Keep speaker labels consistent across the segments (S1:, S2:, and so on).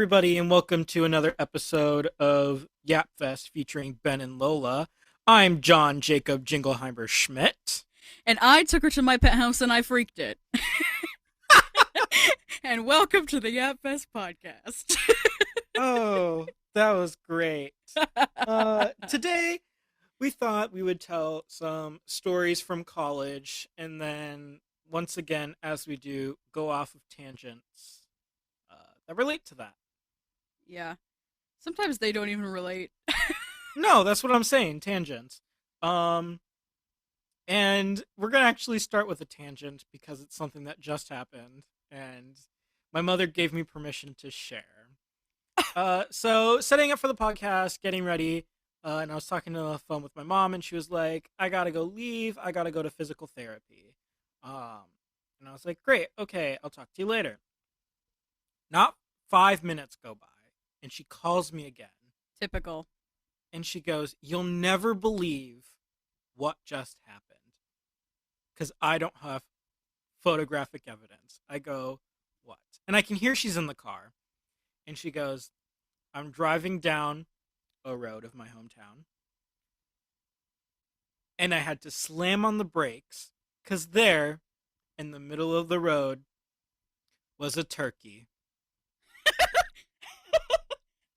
S1: everybody, and welcome to another episode of Yapfest featuring Ben and Lola. I'm John Jacob Jingleheimer Schmidt.
S2: And I took her to my pet house and I freaked it. And welcome to the Yapfest podcast.
S1: Oh, that was great. Today, we thought we would tell some stories from college, and then, once again, as we do, go off of tangents that relate to that.
S2: Yeah. Sometimes they don't even relate.
S1: No, that's what I'm saying, tangents. And we're going to actually start with a tangent because it's something that just happened and my mother gave me permission to share. So setting up for the podcast, getting ready, and I was talking on the phone with my mom and she was like, I got to go leave. I got to go to physical therapy. And I was like, great. Okay. I'll talk to you later. Not 5 minutes go by and she calls me again.
S2: Typical.
S1: And she goes, you'll never believe what just happened. Because I don't have photographic evidence. I go, what? And I can hear she's in the car. And she goes, I'm driving down a road of my hometown. And I had to slam on the brakes. Because there, in the middle of the road, was a turkey.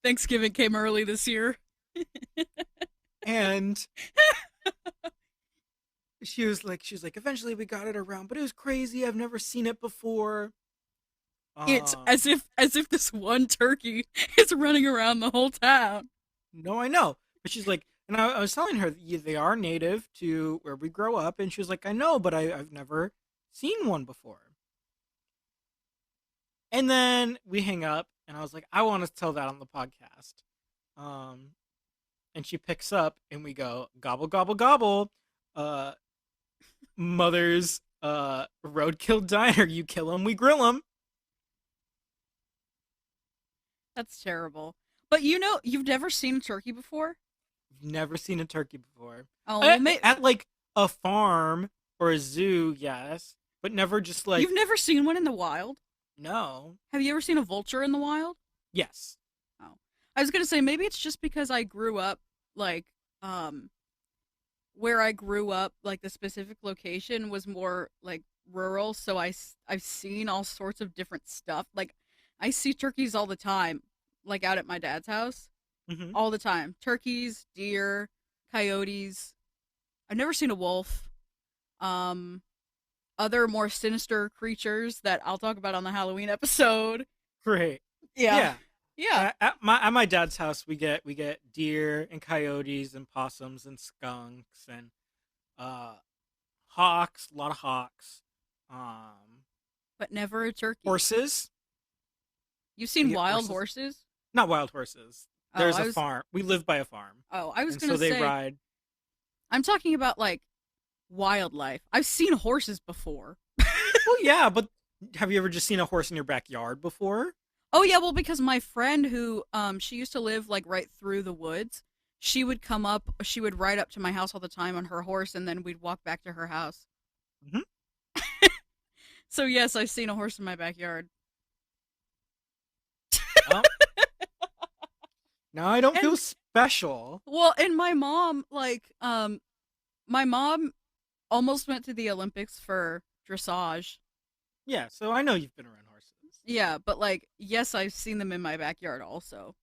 S2: Thanksgiving came early this year.
S1: And she was like, eventually we got it around, but it was crazy. I've never seen it before.
S2: It's as if this one turkey is running around the whole town.
S1: No, I know. But she's like, and I was telling her they are native to where we grow up, and she was like, I know, but I've never seen one before. And then we hang up, and I was like, I want to tell that on the podcast. And she picks up, and we go, gobble, gobble, gobble. Mother's roadkill diner. You kill them, we grill them.
S2: That's terrible. But you've never seen a turkey before?
S1: Never seen a turkey before.
S2: Oh, well,
S1: at like a farm or a zoo, yes, but never just like.
S2: You've never seen one in the wild?
S1: No.
S2: Have you ever seen a vulture in the wild?
S1: Yes.
S2: Oh. I was gonna say, maybe it's just because I grew up, where I grew up, like, the specific location was more, like, rural, so I've seen all sorts of different stuff. Like, I see turkeys all the time, like, out at my dad's house.
S1: Mm-hmm.
S2: All the time. Turkeys, deer, coyotes. I've never seen a wolf. Other more sinister creatures that I'll talk about on the Halloween episode.
S1: Great.
S2: Yeah. Yeah.
S1: At my dad's house, we get deer and coyotes and possums and skunks and hawks, a lot of hawks.
S2: But never a turkey.
S1: Horses.
S2: You've seen wild horses?
S1: Not wild horses. There's
S2: a
S1: farm. We live by a farm.
S2: Oh, I was
S1: and
S2: gonna
S1: so
S2: say.
S1: they ride.
S2: I'm talking about, like, wildlife. I've seen horses before.
S1: Well, yeah, but have you ever just seen a horse in your backyard before?
S2: Oh yeah, well, because my friend who she used to live, like, right through the woods, she would ride up to my house all the time on her horse, and then we'd walk back to her house.
S1: Mm-hmm.
S2: So yes, I've seen a horse in my backyard.
S1: Well, now I don't feel special.
S2: Well, and my mom, my mom almost went to the Olympics for dressage.
S1: Yeah, so I know you've been around horses.
S2: Yeah, but, like, yes, I've seen them in my backyard also.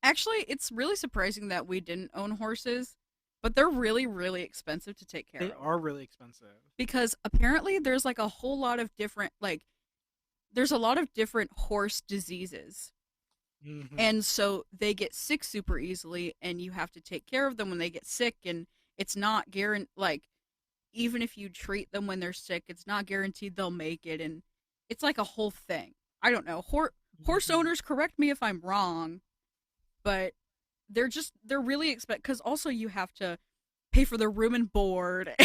S2: Actually, it's really surprising that we didn't own horses, but they're really, really expensive to take care of.
S1: They are really expensive.
S2: Because apparently there's, like, a whole lot of different, there's a lot of different horse diseases.
S1: Mm-hmm.
S2: And so they get sick super easily, and you have to take care of them when they get sick, and it's not guaranteed, even if you treat them when they're sick, it's not guaranteed they'll make it, and it's like a whole thing. I don't know. Horse owners, correct me if I'm wrong, but they're really expensive, because also you have to pay for their room and board.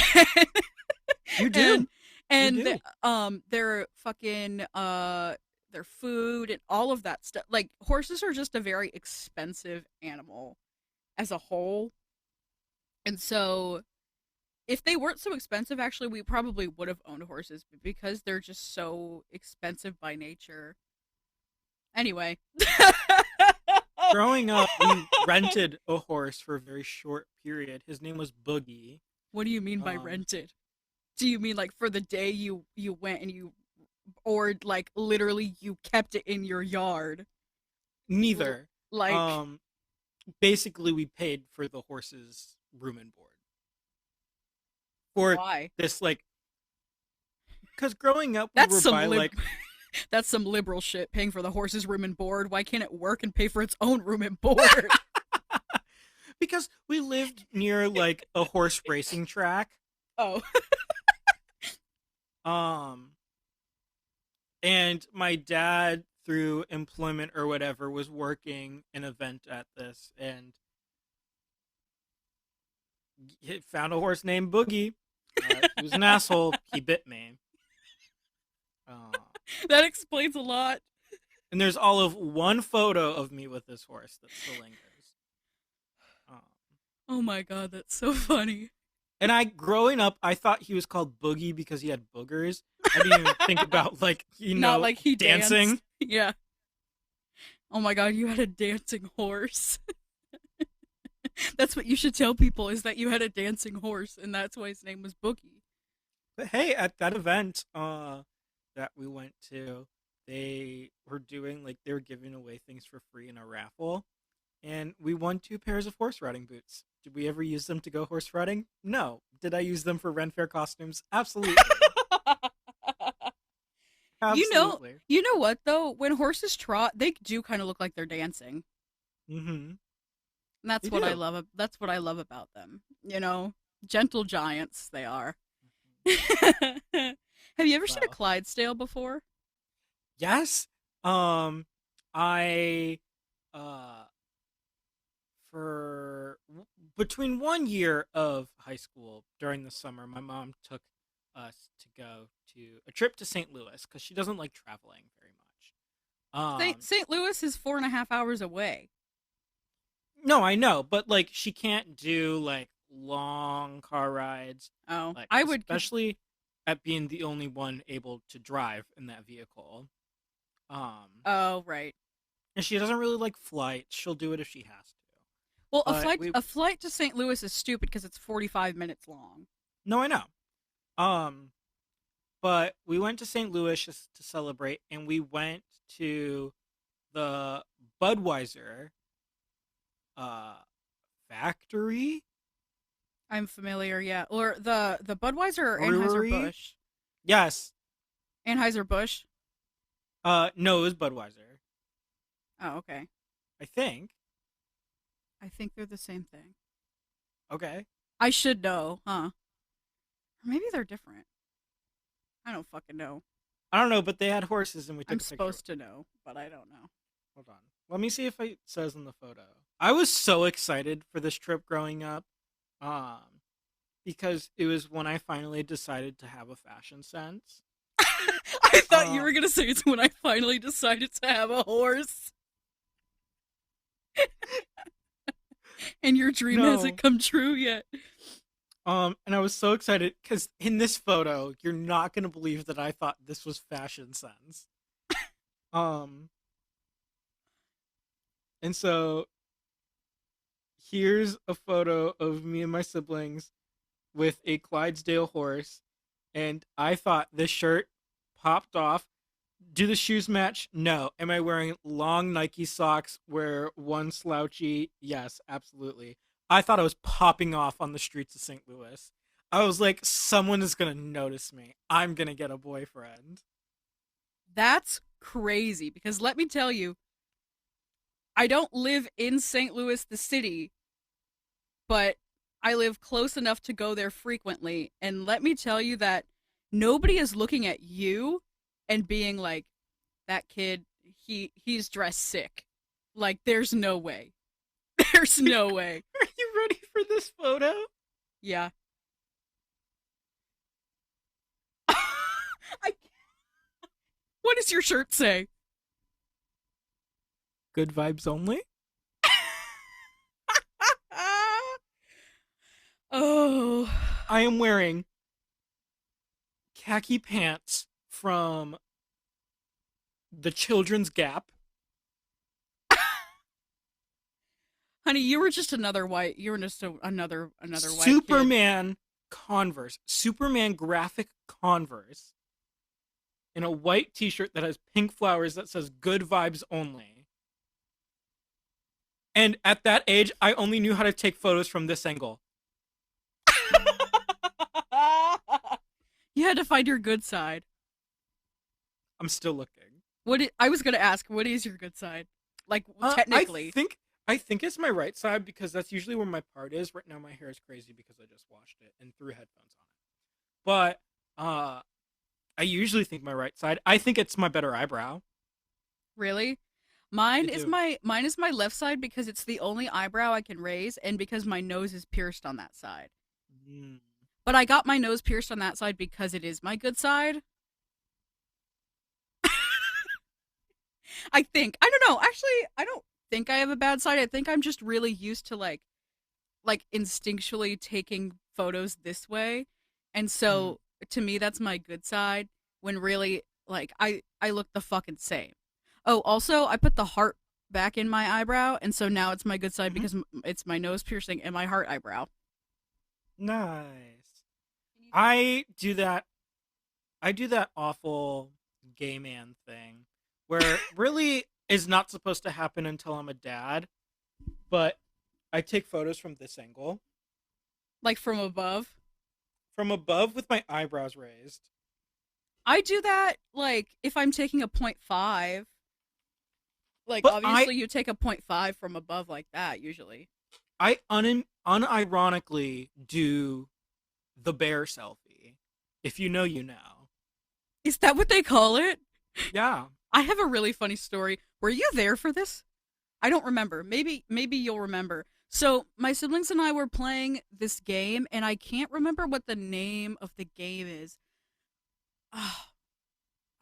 S1: You do.
S2: And
S1: you do.
S2: their fucking, their food and all of that stuff. Like, horses are just a very expensive animal as a whole. And so if they weren't so expensive, actually, we probably would have owned horses, but because they're just so expensive by nature. Anyway.
S1: growing up, we rented a horse for a very short period. His name was Boogie.
S2: What do you mean by
S1: Um,
S2: rented? Do you mean like for the day you went and you, or like literally you kept it in your yard?
S1: Neither.
S2: Like
S1: Um, Basically, we paid for the horse's room and board for
S2: why?
S1: this, like, because growing up, we
S2: That's
S1: were
S2: some
S1: by like
S2: that's some liberal shit. Paying for the horse's room and board. Why can't it work and pay for its own room and board?
S1: because we lived near like a horse racing track.
S2: Oh,
S1: Um, and my dad, through employment or whatever, was working an event at this, and he found a horse named Boogie. He was an asshole. He bit me. Uh,
S2: that explains a lot.
S1: and there's all of one photo of me with this horse that still lingers. Um,
S2: Oh my god, that's so funny.
S1: and growing up, I thought he was called Boogie because he had boogers. I didn't even think about, like,
S2: Not like he
S1: dancing.
S2: danced. Yeah. Oh my god, you had a dancing horse. That's what you should tell people, is that you had a dancing horse and that's why his name was Boogie.
S1: But hey, at that event that we went to, they were doing, like, they were giving away things for free in a raffle, and we won 2 pairs of horse riding boots. Did we ever use them to go horse riding? No. Did I use them for Ren Fair costumes? Absolutely.
S2: You know,
S1: Absolutely.
S2: you know what though? When horses trot, they do kind of look like they're dancing.
S1: Mm-hmm.
S2: And that's
S1: They
S2: what I
S1: do.
S2: love. That's what I love about them. You know, gentle giants they are. Have you ever seen a
S1: Wow.
S2: Clydesdale before?
S1: Yes. I uh for between 1 year of high school during the summer, my mom took us to go to a trip to St. Louis because she doesn't like traveling very much.
S2: St. Louis is 4.5 hours away.
S1: No, I know, but like she can't do like long car rides,
S2: Oh,
S1: like
S2: I would.
S1: especially at being the only one able to drive in that vehicle.
S2: Oh, right.
S1: And she doesn't really like flights. She'll do it if she has to.
S2: Well, a
S1: But
S2: flight
S1: we
S2: a flight to St. Louis is stupid because it's 45 minutes long.
S1: No, I know. Um, but we went to St. Louis just to celebrate, and we went to the Budweiser uh factory
S2: I'm familiar, yeah. Or the Budweiser or Anheuser
S1: brewery.
S2: Busch.
S1: Yes.
S2: Anheuser Busch.
S1: No, it was Budweiser.
S2: Oh, okay.
S1: I think.
S2: I think they're the same thing.
S1: Okay.
S2: I should know, huh? Or maybe they're different. I don't fucking know.
S1: I don't know, but they had horses, and we took
S2: I'm
S1: a picture.
S2: supposed to know, but I don't know.
S1: Hold on. Let me see if it says in the photo. I was so excited for this trip growing up, um, because it was when I finally decided to have a fashion sense.
S2: I thought you
S1: Uh,
S2: were gonna say it's when I finally decided to have a horse, and your dream
S1: no.
S2: hasn't come true yet.
S1: And I was so excited because in this photo, you're not gonna believe that I thought this was fashion sense. Um, and so here's a photo of me and my siblings with a Clydesdale horse, and I thought this shirt popped off. Do the shoes match? No. Am I wearing long Nike socks where one slouchy? Yes, absolutely. I thought I was popping off on the streets of St. Louis. I was like, someone is gonna notice me. I'm gonna get a boyfriend.
S2: That's crazy because let me tell you, I don't live in St. Louis, the city, but I live close enough to go there frequently. And let me tell you that nobody is looking at you and being like, that kid, he's dressed sick. Like, there's no way. There's no way.
S1: Are you ready for this photo?
S2: Yeah. I, what does your shirt say?
S1: Good vibes only.
S2: Oh.
S1: I am wearing khaki pants from the Children's Gap.
S2: Honey, you were just another white. You were just another white kid.
S1: Superman Converse, Superman graphic Converse, in a white T-shirt that has pink flowers that says "Good Vibes Only." And at that age, I only knew how to take photos from this angle.
S2: You had to find your good side.
S1: I'm still looking.
S2: I was gonna ask, what is your good side? Like technically.
S1: I think it's my right side because that's usually where my part is. Right now, my hair is crazy because I just washed it and threw headphones on it. But I usually think my right side. I think it's my better eyebrow.
S2: Really?
S1: I
S2: Mine is my left side because it's the only eyebrow I can raise and because my nose is pierced on that side.
S1: Mm.
S2: But I got my nose pierced on that side because it is my good side. I think. I don't know. Actually, I don't think I have a bad side. I think I'm just really used to like instinctually taking photos this way. And
S1: Mm.
S2: so to me that's my good side when really like I look the fucking same. Oh, also I put the heart back in my eyebrow and so now it's my good side
S1: Mhm.
S2: because it's my nose piercing and my heart eyebrow.
S1: Nice. I do that. I do that awful gay man thing where really is not supposed to happen until I'm a dad, but I take photos from this angle,
S2: Like from above.
S1: from above with my eyebrows raised.
S2: I do that like if I'm taking a point 0.5. Like
S1: But
S2: obviously you take a point 0.5 from above like that usually.
S1: unironically do the bear selfie. If you know, you know.
S2: Is that what they call it?
S1: Yeah.
S2: I have a really funny story. Were you there for this? I don't remember. Maybe you'll remember. So my siblings and I were playing this game, and I can't remember what the name of the game is. Oh,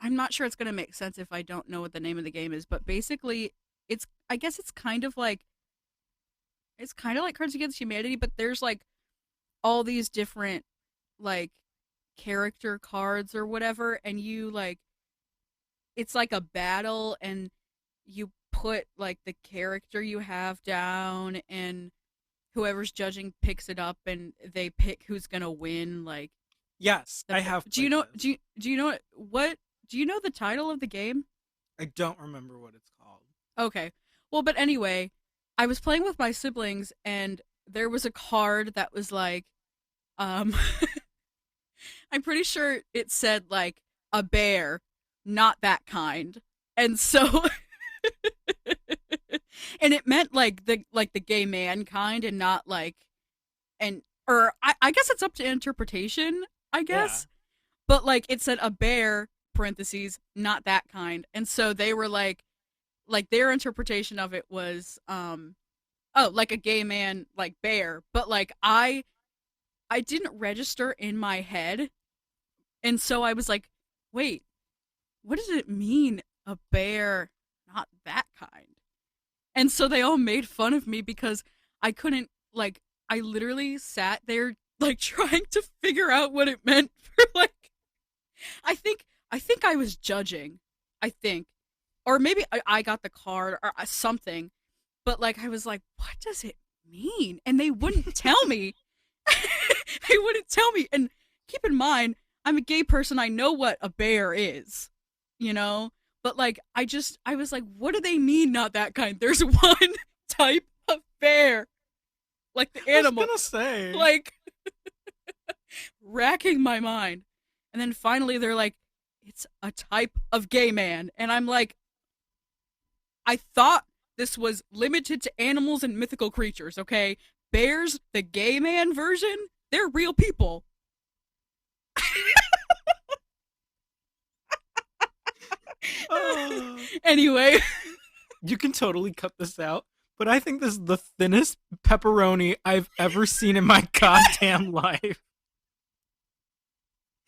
S2: I'm not sure it's gonna make sense if I don't know what the name of the game is. But basically, it's I guess it's kind of like Cards Against Humanity, but there's like all these different like character cards or whatever, and you like it's like a battle and you put like the character you have down and whoever's judging picks it up and they pick who's gonna win like
S1: Yes, I have
S2: do you
S1: played
S2: know
S1: this.
S2: do you know what do you know the title of the game?
S1: I don't remember what it's called.
S2: Okay, well but anyway, I was playing with my siblings and there was a card that was like um I'm pretty sure it said like a bear, not that kind. And so and it meant like the gay man kind and not like and or I guess it's up to interpretation, I
S1: Yeah.
S2: guess. But like it said a bear parentheses, not that kind. And so they were like their interpretation of it was oh, like a gay man like bear, but like I didn't register in my head. And so I was like, wait, what does it mean a bear not that kind? And so they all made fun of me because I couldn't like I literally sat there like trying to figure out what it meant for like I think I think I was judging. I think. Or maybe I got the card or something. But like I was like, what does it mean? And they wouldn't tell me. They wouldn't tell me. And keep in mind, I'm a gay person. I know what a bear is, you know? But like, I was like, what do they mean, not that kind? There's one type of bear, like the
S1: I was
S2: animal,
S1: gonna say.
S2: like racking my mind. And then finally they're like, it's a type of gay man. And I'm like, I thought this was limited to animals and mythical creatures, okay? Bears, the gay man version, they're real people.
S1: Uh,
S2: Anyway,
S1: you can totally cut this out, but I think this is the thinnest pepperoni I've ever seen in my goddamn life.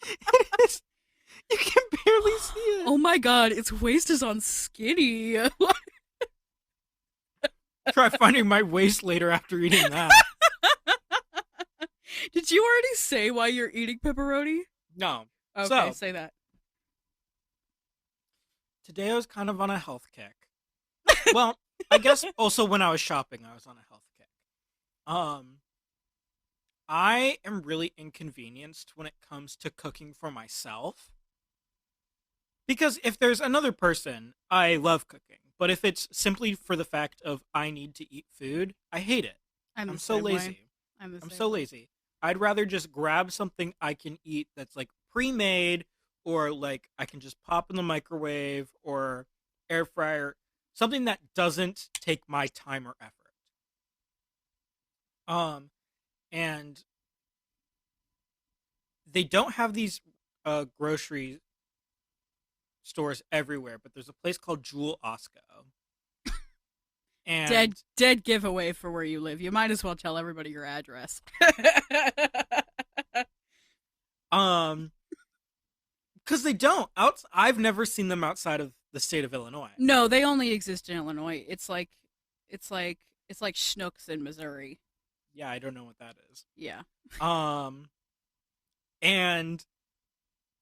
S1: It is. You can barely see it.
S2: oh my god, its waist is on skinny.
S1: Try finding my waist later after eating that.
S2: Did you already say why you're eating pepperoni?
S1: No.
S2: Okay,
S1: So,
S2: say that.
S1: today I was kind of on a health kick. Well, I guess also when I was shopping, I was on a health Um, I am really inconvenienced when it comes to cooking for myself. Because if there's another person, I love cooking. But if it's simply for the fact of I need to eat food, I hate it.
S2: I'm the
S1: I'm so
S2: same way.
S1: lazy.
S2: I'm the
S1: I'm
S2: same
S1: so
S2: way.
S1: lazy. I'd rather just grab something I can eat that's like pre-made, or like I can just pop in the microwave or air fryer, something that doesn't take my time or effort. Um and they don't have these grocery stores everywhere, but there's a place called Jewel Osco.
S2: Dead
S1: And
S2: dead giveaway for where you live. You might as well tell everybody your address.
S1: um because they don't out I've never seen them outside of the state of Illinois.
S2: No, they only exist in Illinois. It's like it's like Schnucks in Missouri.
S1: Yeah, I don't know what that is.
S2: Yeah.
S1: um and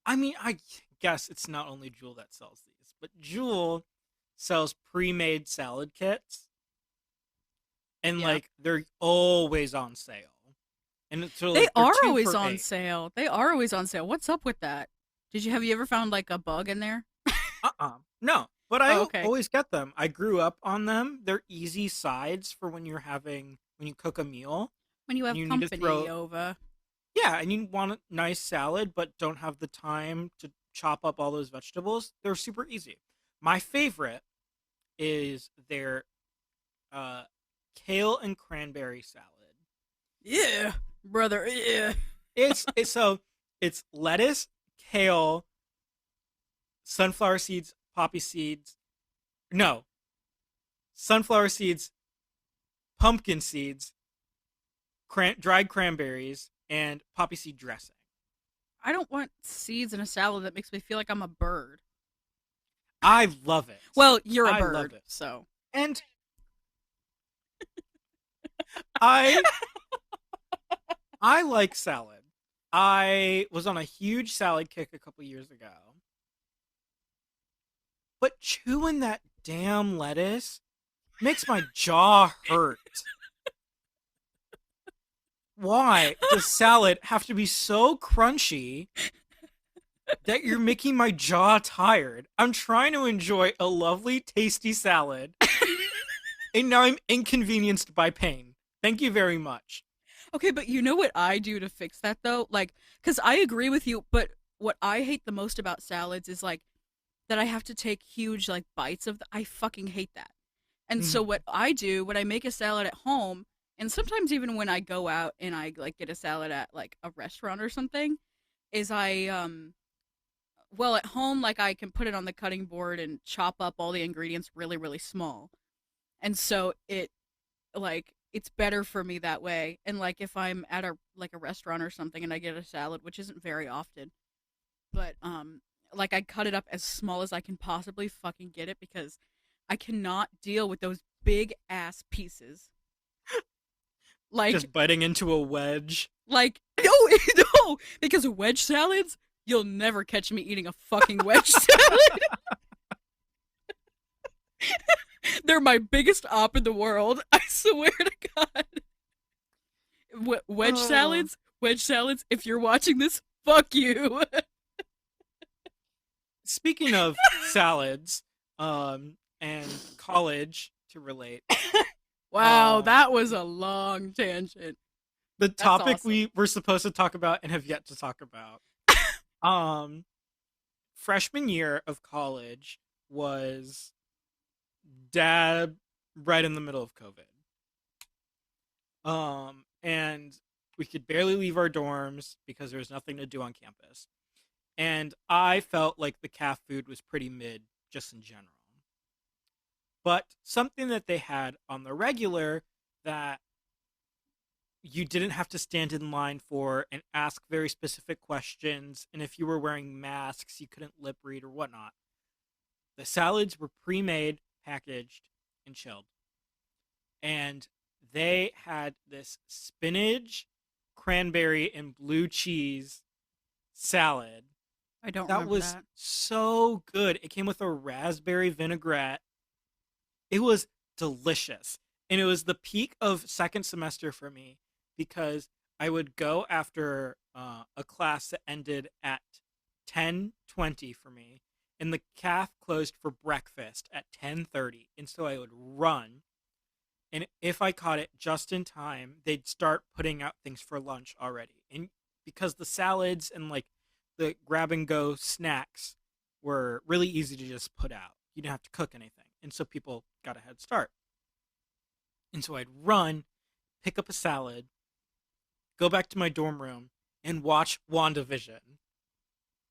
S1: I mean, I guess it's not only Jewel that sells these, but Jewel sells pre-made salad kits, and
S2: Yeah.
S1: like they're always on sale. And it's so
S2: They
S1: like they're
S2: are
S1: two
S2: always
S1: for
S2: on
S1: eight.
S2: sale. They are always on sale. What's up with that? Have you ever found like a bug in there?
S1: No, but I
S2: Oh, okay.
S1: always get them. I grew up on them. They're easy sides for when you cook a meal
S2: When you
S1: and
S2: have
S1: you need to
S2: company
S1: throw.
S2: over.
S1: Yeah, and you want a nice salad but don't have the time to chop up all those vegetables. They're super easy. My favorite is their uh, kale and cranberry salad.
S2: Yeah, brother. Yeah.
S1: It's lettuce, kale, sunflower seeds, poppy seeds. No, sunflower seeds, pumpkin seeds, dried cranberries, and poppy seed dressing.
S2: I don't want seeds in a salad that makes me feel like I'm a bird.
S1: I love it.
S2: Well, you're a
S1: I love
S2: bird,
S1: it.
S2: so.
S1: And I I like salad. I was on a huge salad kick a couple years ago. But chewing that damn lettuce makes my jaw hurt. Why does salad have to be so crunchy that you're making my jaw tired? I'm trying to enjoy a lovely, tasty salad, and now I'm inconvenienced by pain. Thank you very much.
S2: Okay, but you know what I do to fix that though? Like, because I agree with you, but what I hate the most about salads is like that I have to take huge like bites of. I fucking hate that. And so
S1: Mhm.
S2: what I do when I make a salad at home, and sometimes even when I go out and I like get a salad at like a restaurant or something, is at home like I can put it on the cutting board and chop up all the ingredients really really small. And so it's better for me that way. And like if I'm at a restaurant or something and I get a salad, which isn't very often, but like I cut it up as small as I can possibly fucking get it because I cannot deal with those big ass pieces. Like
S1: Just biting into a wedge.
S2: no no because wedge salads, you'll never catch me eating a fucking wedge salad. They're my biggest op in the world. I swear to God. Wedge
S1: Oh.
S2: salads, wedge salads. If you're watching this, fuck you.
S1: Speaking of salads, and college to relate,
S2: Wow,
S1: um,
S2: that was a long tangent.
S1: the
S2: That's
S1: topic
S2: awesome.
S1: we were supposed to talk about and have yet to talk about. Um, Freshman year of college was dab right in the middle of COVID. And we could barely leave our dorms because there was nothing to do on campus. And I felt like the calf food was pretty mid just in general. But something that they had on the regular that you didn't have to stand in line for and ask very specific questions, and if you were wearing masks, you couldn't lip read or whatnot. The salads were pre made, packaged, and chilled. And they had this spinach, cranberry, and blue cheese salad
S2: I don't
S1: that
S2: remember
S1: was
S2: that.
S1: so good. It came with a raspberry vinaigrette. It was delicious. And it was the peak of second semester for me because I would go after a class that ended at 10:20 for me, and the calf closed for breakfast at 10:30, and so I would run. And if I caught it just in time, they'd start putting out things for lunch already. And because the salads and like the grab and go snacks were really easy to just put out, you didn't have to cook anything, and so people got a head start. And so I'd run, pick up a salad, go back to my dorm room, and watch WandaVision.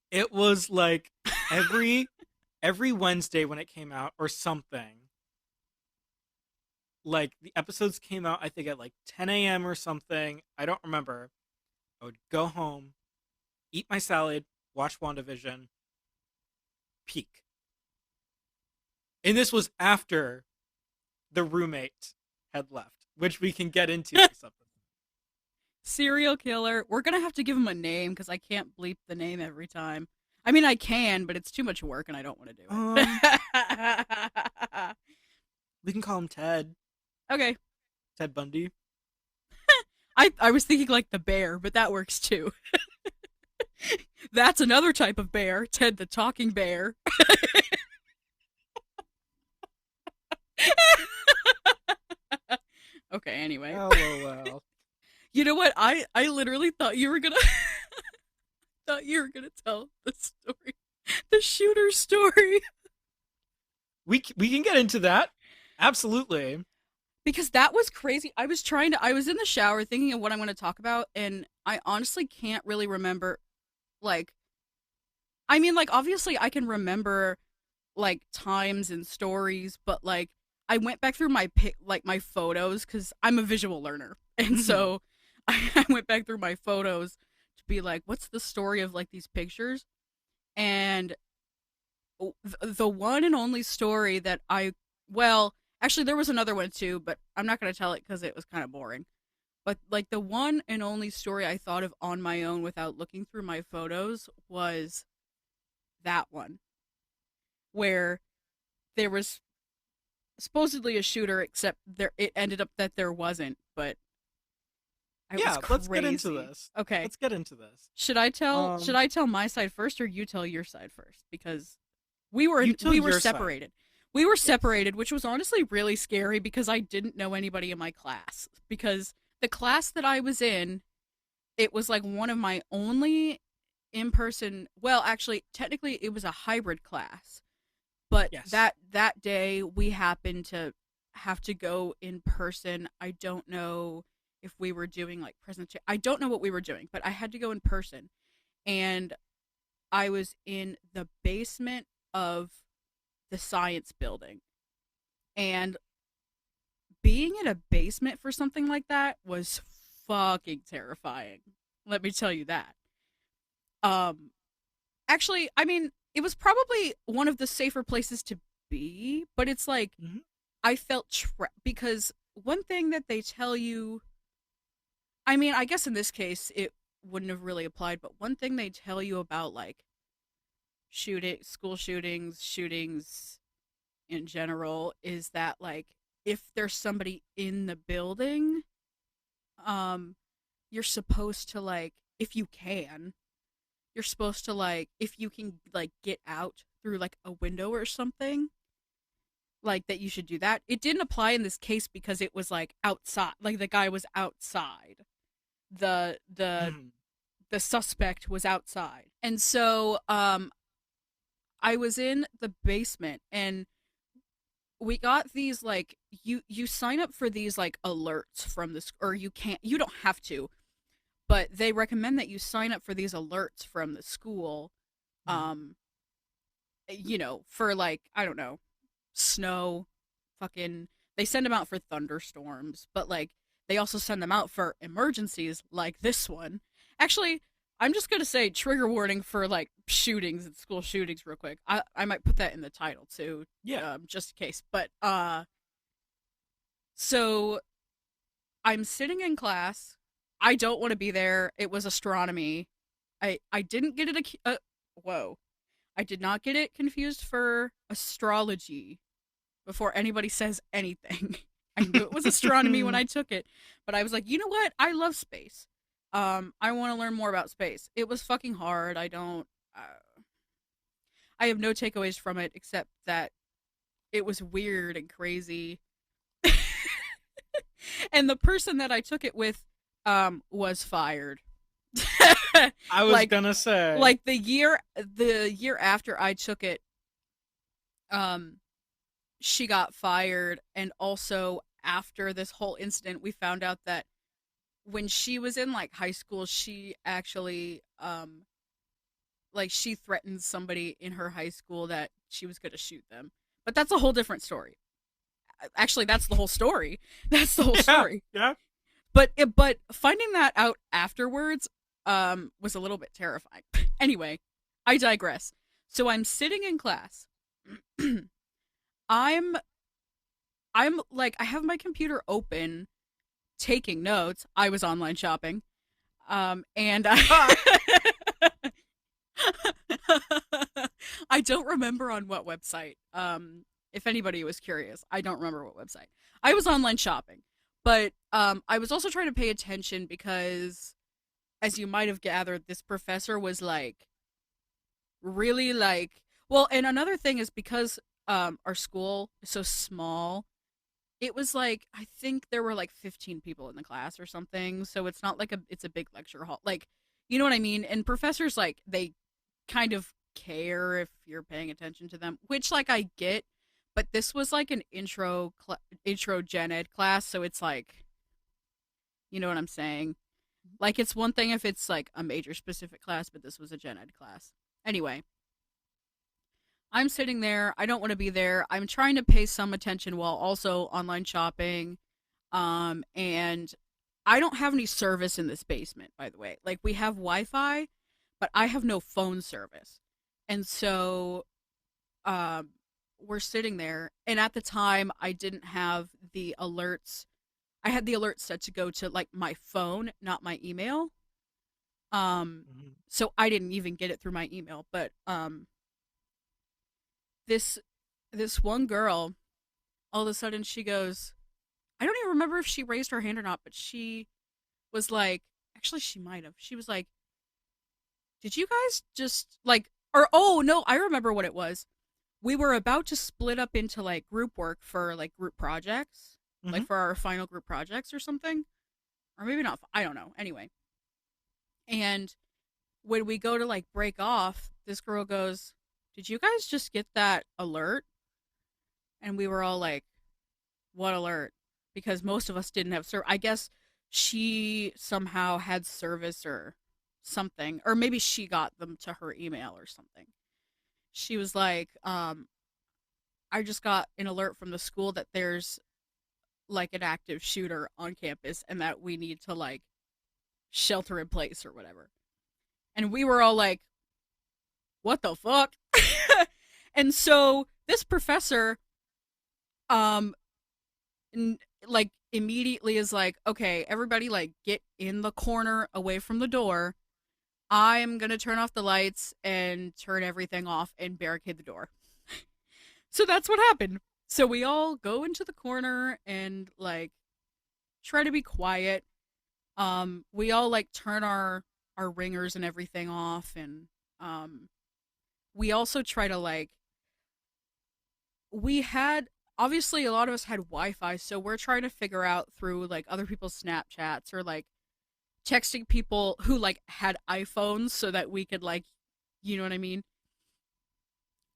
S1: It was like every every Wednesday when it came out or something. Like the episodes came out, I think at like 10 a.m. or something. I don't remember. I would go home, eat my salad, watch WandaVision, peak. And this was after the roommate had left, which we can get into something.
S2: Serial killer. We're gonna have to give him a name because I can't bleep the name every time. I mean, I can, but it's too much work, and I don't want to do it.
S1: We can call him Ted.
S2: Okay.
S1: Ted Bundy.
S2: I was thinking like the bear, but that works too. That's another type of bear, Ted the talking bear. Okay, anyway.
S1: LOL.
S2: You know what? I literally thought you were gonna thought you were gonna tell the story, the shooter story,
S1: We can get into that. Absolutely.
S2: because that was crazy. I was in the shower thinking of what I'm going to talk about, and I honestly can't really remember. Like, I mean, like obviously I can remember like times and stories, but like I went back through my photos because I'm a visual learner, and so I went back through my photos to be like, what's the story of like these pictures? And the one and only story that well, actually there was another one too, but I'm not going to tell it because it was kind of boring. But like the one and only story I thought of on my own without looking through my photos was that one, where there was supposedly a shooter, except it ended up that there wasn't. But it was crazy.
S1: Let's get into this.
S2: Okay,
S1: let's get into this.
S2: Should I tell my side first, or you tell your side first? Because we were separated.
S1: Side.
S2: We were separated, which was honestly really scary because I didn't know anybody in my class. Because the class that I was in, it was like one of my only in-person. Well, actually, technically, it was a hybrid class. But
S1: yes.
S2: that day we happened to have to go in person. I don't know if we were doing like presentation. I don't know what we were doing, but I had to go in person. And I was in the basement of the science building. And being in a basement for something like that was fucking terrifying. Let me tell you that. Actually, I mean, it was probably one of the safer places to be, but it's like I felt trapped because one thing that they tell you, I mean, I guess in this case it wouldn't have really applied, but one thing they tell you about like school shootings in general is that like if there's somebody in the building, you're supposed to like, if you can, you're supposed to like, if you can like get out through like a window or something, like that you should do that. It didn't apply in this case because it was like outside, like the guy was outside. The suspect was outside. And so I was in the basement, and we got these like you sign up for these like alerts from this, or you don't have to, but they recommend that you sign up for these alerts from the school, you know, for like, I don't know, snow, fucking, they send them out for thunderstorms, but like they also send them out for emergencies like this one. Actually, I'm just gonna say trigger warning for like shootings and school shootings real quick. I might put that in the title too, just in case. But so I'm sitting in class. I don't want to be there. It was astronomy. I didn't get it. I did not get it confused for astrology before anybody says anything. I knew it was astronomy when I took it, but I was like, you know what? I love space. I want to learn more about space. It was fucking hard. I have no takeaways from it except that it was weird and crazy. And the person that I took it with, was fired.
S1: I was
S2: like,
S1: gonna say.
S2: like the year after I took it, um, she got fired, and also after this whole incident, we found out that when she was in like high school, she actually like she threatened somebody in her high school that she was going to shoot them. But that's a whole different story. Actually, that's the whole story. That's the whole
S1: Yeah,
S2: story.
S1: yeah.
S2: But finding that out afterwards was a little bit terrifying. Anyway, I digress. So I'm sitting in class. I'm I'm like I have my computer open taking notes. I was online shopping. And I I don't remember on what website. If anybody was curious, I don't remember what website. I was online shopping, but I was also trying to pay attention because, as you might have gathered, this professor was like really like. Well, and another thing is because our school is so small, it was like I think there were like 15 people in the class or something. So it's not like it's a big lecture hall. Like, you know what I mean? And professors like they kind of care if you're paying attention to them, which like I get, but this was like an intro gen ed class, so it's like, you know what I'm saying? Like it's one thing if it's like a major specific class, but this was a gen ed class. Anyway, I'm sitting there. I don't want to be there. I'm trying to pay some attention while also online shopping. And I don't have any service in this basement, by the way. Like we have Wi-Fi, but I have no phone service. And so um we're sitting there, and at the time I didn't have the alerts. I had the alert set to go to like my phone, not my email. Um
S1: Mhm.
S2: so I didn't even get it through my email, but this this one girl, all of a sudden she goes, I don't even remember if she raised her hand or not, but she was like, actually she might have. She was like, "Did you guys just like or oh no, I remember what it was. We were about to split up into like group work for like group projects, like
S1: Mhm.
S2: for our final group projects or something, or maybe not. I don't know. Anyway, and when we go to like break off, this girl goes, "Did you guys just get that alert?" And we were all like, "What alert?" Because most of us didn't have service. I guess she somehow had service or something, or maybe she got them to her email or something. She was like, I just got an alert from the school that there's like an active shooter on campus and that we need to like shelter in place or whatever." And we were all like, what the fuck? And so this professor, um, like immediately is like, okay, everybody like get in the corner away from the door. I'm gonna turn off the lights and turn everything off and barricade the door. So that's what happened. So we all go into the corner and like try to be quiet. We all like turn our ringers and everything off, and um we also try to like we had obviously a lot of us had Wi-Fi, so we're trying to figure out through like other people's Snapchats or like texting people who like had iPhones so that we could like, you know what I mean?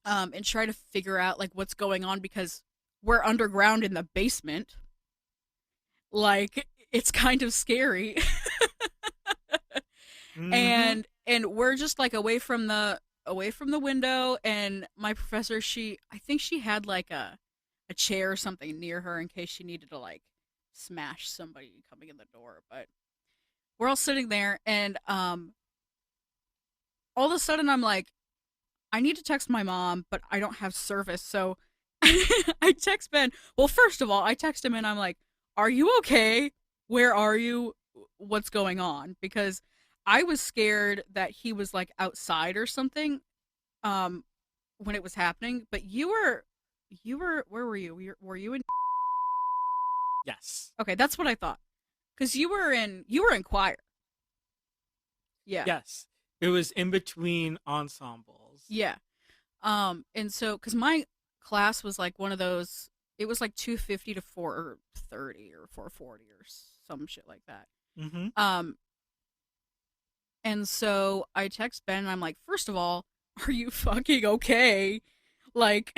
S2: And try to figure out like what's going on because we're underground in the basement. Like it's kind of scary.
S1: Mhm.
S2: And we're just like away from the window, and my professor, she I think she had like a chair or something near her in case she needed to like smash somebody coming in the door. But we're all sitting there, and all of a sudden I'm like, I need to text my mom, but I don't have service. So I text Ben. Well, first of all, I text him and I'm like, "Are you okay? Where are you? What's going on?" Because I was scared that he was like outside or something um when it was happening, but you were where were you? Were you in
S1: Yes.
S2: Okay, that's what I thought. Cuz you were in choir. Yeah.
S1: Yes. It was in between ensembles.
S2: Yeah. And so cuz my class was like one of those, it was like 250 to 430 or 440 or some shit like that.
S1: Mm-hmm.
S2: Um and so I text Ben and I'm like, "First of all, are you fucking okay?" Like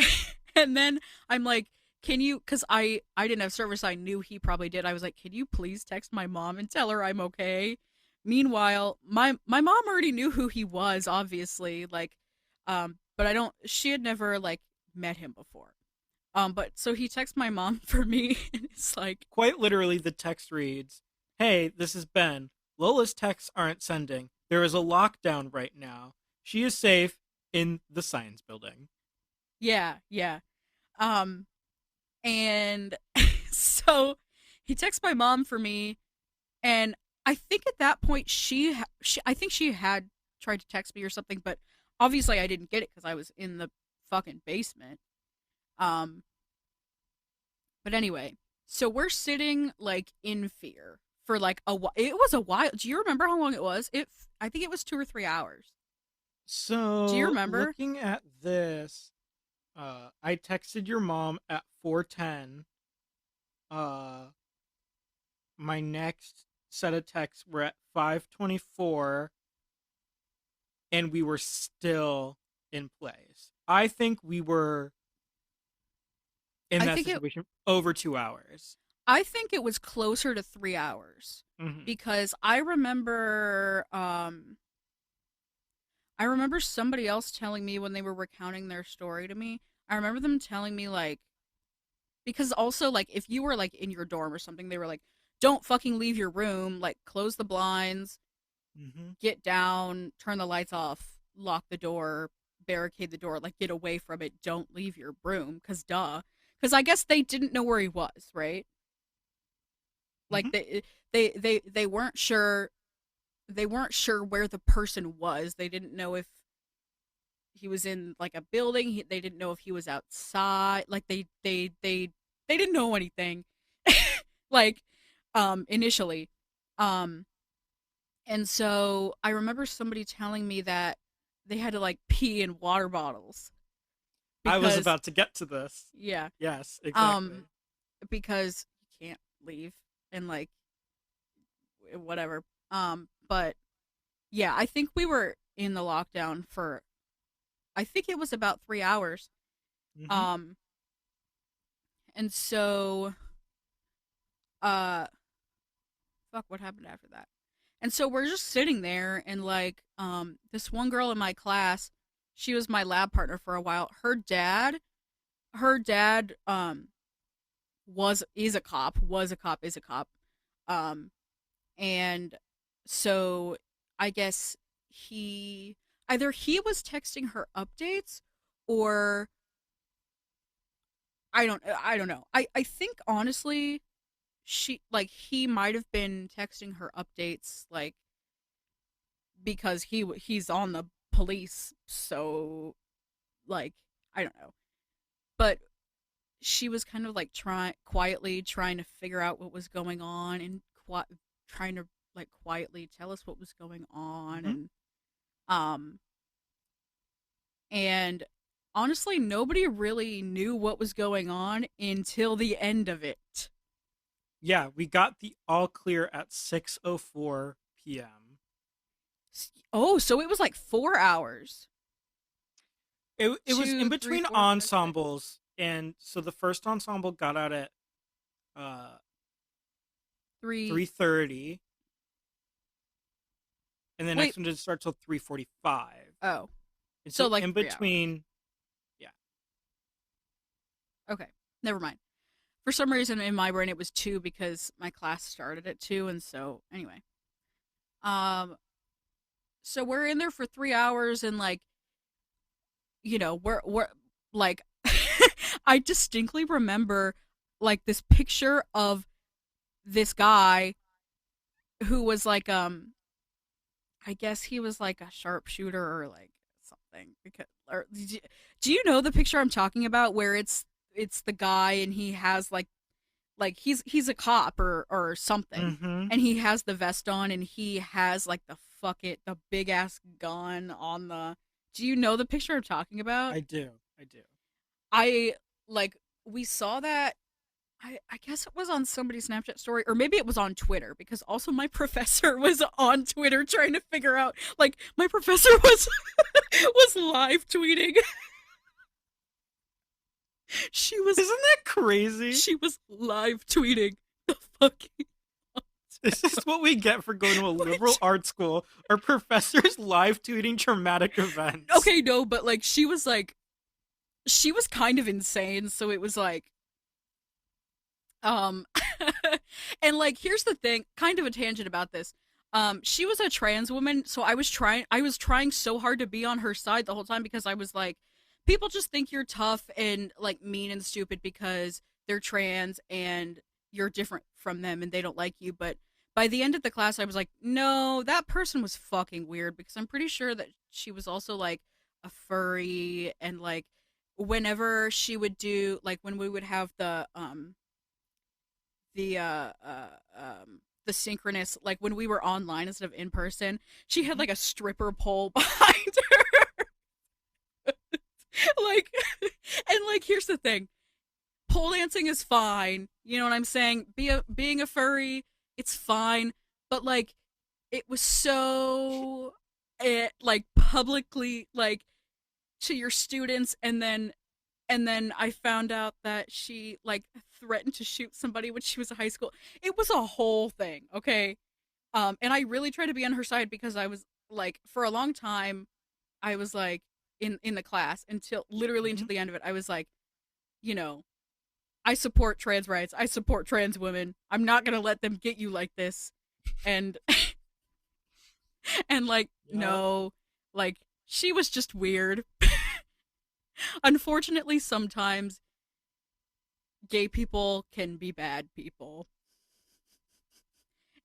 S2: and then I'm like, "Can you, cuz I didn't have service, I knew he probably did. I was like, "Can you please text my mom and tell her I'm okay?" Meanwhile, my mom already knew who he was, obviously, like but I don't, she had never like met him before. But so he texts my mom for me and it's like,
S1: Quite literally, the text reads, "Hey, this is Ben. Lola's texts aren't sending. There is a lockdown right now. She is safe in the science building."
S2: yeah, yeah. Um and so he texts my mom for me, and I think at that point she I think she had tried to text me or something, but obviously I didn't get it because I was in the fucking basement. Um, but anyway, so we're sitting like in fear for like a while. It was a while. Do you remember how long it was? I think it was 2 or 3 hours. Do you
S1: So,
S2: remember?
S1: looking at this, I texted your mom at 4:10. Uh, my next set of texts were at 5:24, and we were still in place. I think we were in
S2: I
S1: that
S2: think it.
S1: situation over 2 hours.
S2: I think it was closer to 3 hours
S1: Mm-hmm.
S2: because I remember somebody else telling me when they were recounting their story to me. I remember them telling me like, because also like if you were like in your dorm or something, they were like, don't fucking leave your room, like close the blinds,
S1: Mm-hmm.
S2: get down, turn the lights off, lock the door, barricade the door, like get away from it, don't leave your room, cuz duh. Cuz I guess they didn't know where he was, right?
S1: Mm-hmm.
S2: Like they weren't sure where the person was. They didn't know if he was in like a building. They didn't know if he was outside. Like they didn't know anything. Like initially. Um and so I remember somebody telling me that they had to like pee in water bottles
S1: I was
S2: because
S1: about to get to this.
S2: yeah.
S1: Yes,
S2: Um
S1: exactly.
S2: because you can't leave and like whatever. But yeah, I think we were in the lockdown for, I think it was about 3 hours.
S1: Mm-hmm.
S2: Um and so uh fuck, what happened after that? And so we're just sitting there and like this one girl in my class, she was my lab partner for a while. Her dad was is a cop, was a cop, is a cop. Um and so I guess he either he was texting her updates or I don't know. I think honestly she like he might have been texting her updates like because he's on the police, so like I don't know. But she was kind of like quietly trying to figure out what was going on and trying to like quietly tell us what was going on,
S1: Mm-hmm.
S2: um and honestly nobody really knew what was going on until the end of it.
S1: Yeah, we got the all clear at 6:04 p.m.
S2: Oh, so it was like 4 hours.
S1: It was in
S2: Two, three,
S1: between
S2: four, five, six.
S1: ensembles, and so the first ensemble got out at uh
S2: Three.
S1: 3:30, and the
S2: Wait.
S1: next one didn't start till 3:45.
S2: Oh,
S1: And
S2: so
S1: so
S2: like
S1: in
S2: 3 hours.
S1: between, yeah.
S2: Okay, never mind. For some reason in my brain it was 2 because my class started at 2, and so anyway. Um so we're in there for 3 hours and like, we're like I distinctly remember like this picture of this guy who was like I guess he was like a sharpshooter or like something, because or do you know the picture I'm talking about where it's the guy and he has like like he's a cop or something,
S1: Mm-hmm.
S2: and he has the vest on, and he has like the big ass gun on the. Do you know the picture I'm talking about?
S1: I do. I do.
S2: I like we saw that. I guess it was on somebody's Snapchat story, or maybe it was on Twitter, because also my professor was on Twitter trying to figure out. Like my professor was was live tweeting. She was
S1: Isn't that crazy?
S2: she was live tweeting the fucking.
S1: This is what we get for going to a liberal
S2: Which,
S1: art school. Our professors live tweeting traumatic events.
S2: okay, no, but like she was kind of insane, so it was like um and like here's the thing, kind of a tangent about this. She was a trans woman, so I was trying so hard to be on her side the whole time, because I was like, people just think you're tough and like mean and stupid because they're trans and you're different from them and they don't like you. But by the end of the class I was like, no, that person was fucking weird, because I'm pretty sure that she was also like a furry. And like whenever she would do, like when we would have the the synchronous, like when we were online instead of in person, she had
S1: Mhm.
S2: like a stripper pole behind her. Like and like here's the thing, pole dancing is fine, you know what I'm saying, being a furry, it's fine, but like it was so like publicly, like to your students. And then I found out that she like threatened to shoot somebody when she was in high school. It was a whole thing, okay? And I really tried to be on her side, because I was like, for a long time, I was like in the class until literally
S1: Mhm.
S2: until the end of it. I was like, you know, I support trans rights. I support trans women. I'm not gonna let them get you like this. And and like
S1: Yep.
S2: no, like she was just weird. Unfortunately, sometimes gay people can be bad people.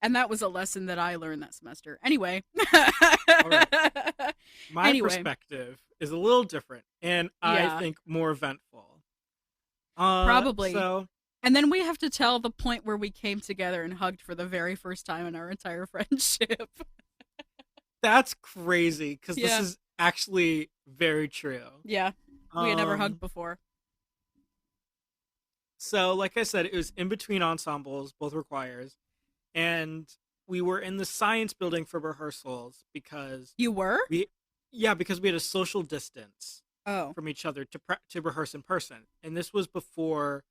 S2: And that was a lesson that I learned that semester. Anyway.
S1: All right. My
S2: Anyway,
S1: perspective is a little different and I
S2: yeah,
S1: think more eventful.
S2: probably.
S1: So
S2: And then we have to tell the point where we came together and hugged for the very first time in our entire friendship.
S1: that's crazy because this
S2: Yeah,
S1: is actually very true.
S2: yeah. We had never hugged
S1: Um,
S2: before.
S1: so like I said, it was in between ensembles, both requires, and we were in the science building for rehearsals because
S2: You were?
S1: we, yeah, because we had a social distance
S2: Oh.
S1: from each other to rehearse in person, and this was before,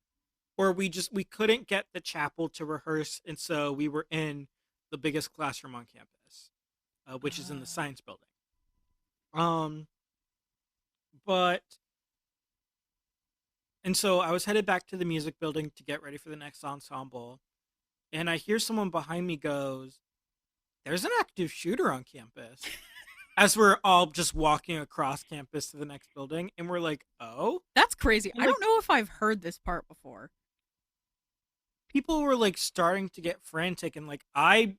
S1: or we couldn't get the chapel to rehearse, and so we were in the biggest classroom on campus, which is in the science building. Um, but and so I was headed back to the music building to get ready for the next ensemble, and I hear someone behind me goes, "There's an active shooter on campus." As we're all just walking across campus to the next building, and we're like, "Oh!"
S2: That's crazy.
S1: And
S2: I
S1: like
S2: don't know if I've heard this part before.
S1: people were like starting to get frantic, and like I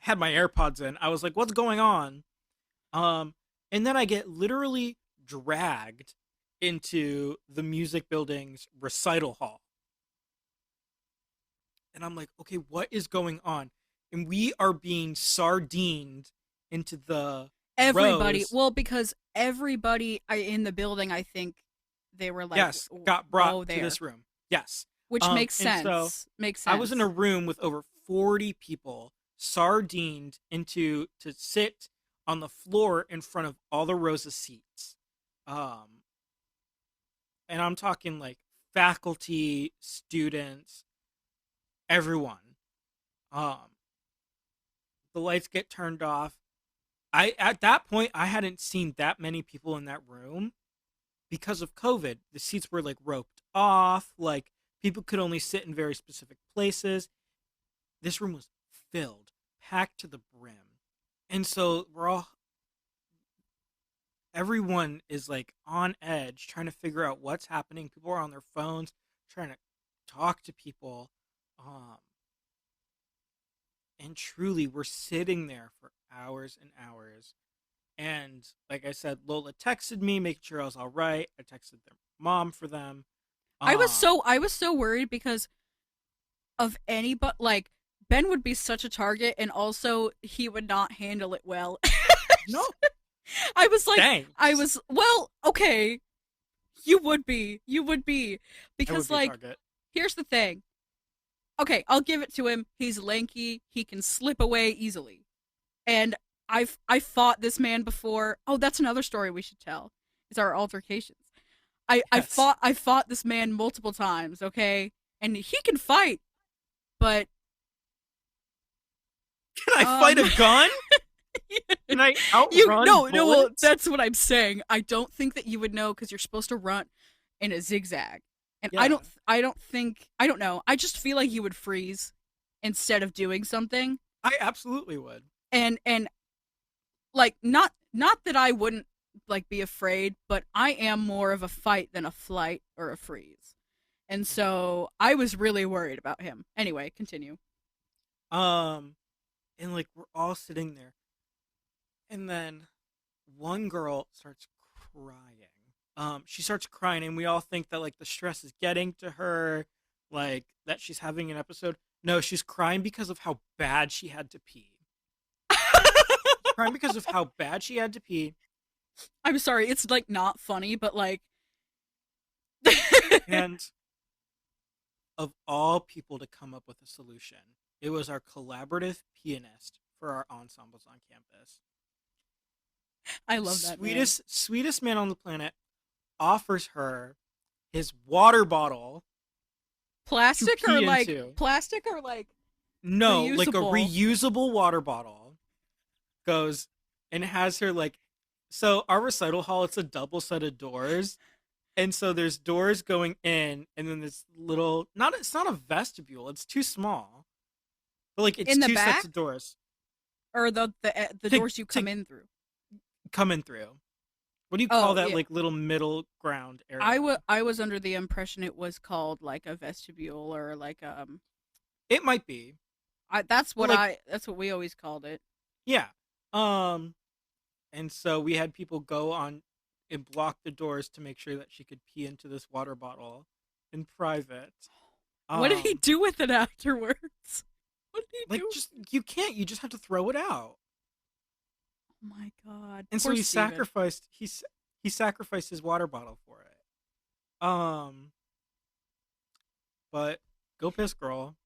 S1: had my AirPods in. I was like, "What's going on?" Um, and then I get literally dragged into the music building's recital hall. And I'm like, okay, what is going on? And we are being sardined into the
S2: Everybody,
S1: rows.
S2: well, because everybody in the building, I think they were like,
S1: Yes, got brought
S2: go
S1: to
S2: there,
S1: this room. Yes.
S2: which makes
S1: And so
S2: sense. Makes
S1: I was in a
S2: sense.
S1: room with over 40 people sardined into to sit on the floor in front of all the rows of seats. Um, and I'm talking like faculty, students, everyone. Um, the lights get turned off. I at that point I hadn't seen that many people in that room because of COVID. The seats were like roped off, like people could only sit in very specific places. This room was filled, packed to the brim. And so everyone is like on edge trying to figure out what's happening. People are on their phones trying to talk to people. Um and truly we're sitting there for hours and hours. And like I said, Lola texted me, making sure I was all right. I texted their mom for them.
S2: I was
S1: Um,
S2: so I was so worried, because of anybody. Like Ben would be such a target, and also he would not handle it well.
S1: No,
S2: I was like,
S1: thanks.
S2: well, okay, you would be,
S1: I would
S2: because
S1: be a
S2: like,
S1: target.
S2: here's the thing. Okay, I'll give it to him. He's lanky. He can slip away easily, and I fought this man before. Oh, that's another story we should tell. It's our altercations.
S1: Yes.
S2: I fought this man multiple times. Okay, and he can fight, but
S1: Can I fight
S2: um.
S1: a gun? Can I
S2: You
S1: outrun
S2: no, well,
S1: bullets?
S2: that's what I'm saying. I don't think that you would know because you're supposed to run in a zigzag, and
S1: Yeah,
S2: I don't think I don't know. I just feel like you would freeze instead of doing something,
S1: I absolutely would.
S2: and like not that I wouldn't like be afraid, but I am more of a fight than a flight or a freeze, and so I was really worried about him. Anyway, continue.
S1: Um, and like we're all sitting there, and then one girl starts crying. She starts crying, and we all think that like the stress is getting to her, like that she's having an episode. No, she's crying because of how bad she had to pee. She's crying because of how bad she had to pee,
S2: I'm sorry, it's like not funny, but like
S1: and of all people to come up with a solution, it was our collaborative pianist for our ensembles on campus.
S2: I love that man.
S1: Sweetest man on the planet offers her his water bottle to pee into.
S2: Plastic or like
S1: No, like a
S2: reusable.
S1: reusable water bottle. Goes and has her like, so our recital hall, it's a double set of doors. And so there's doors going in, and then this little, not, it's not a vestibule, it's too small. But like it's
S2: In the
S1: two sets
S2: back
S1: of doors
S2: or the
S1: to
S2: doors you
S1: to
S2: come in through.
S1: come in through. What do you call
S2: Oh
S1: that
S2: yeah,
S1: like little middle ground area?
S2: I was under the impression it was called like a vestibule or like
S1: It might be. But like,
S2: that's what we always called it.
S1: yeah. Um and so we had people go on and block the doors to make sure that she could pee into this water bottle in private.
S2: What did he
S1: Um
S2: do with it afterwards? What did he
S1: like,
S2: do?
S1: just, you can't, you just have to throw it out.
S2: Oh my god,
S1: And so
S2: poor Steven.
S1: he sacrificed his water bottle for it. But go piss girl.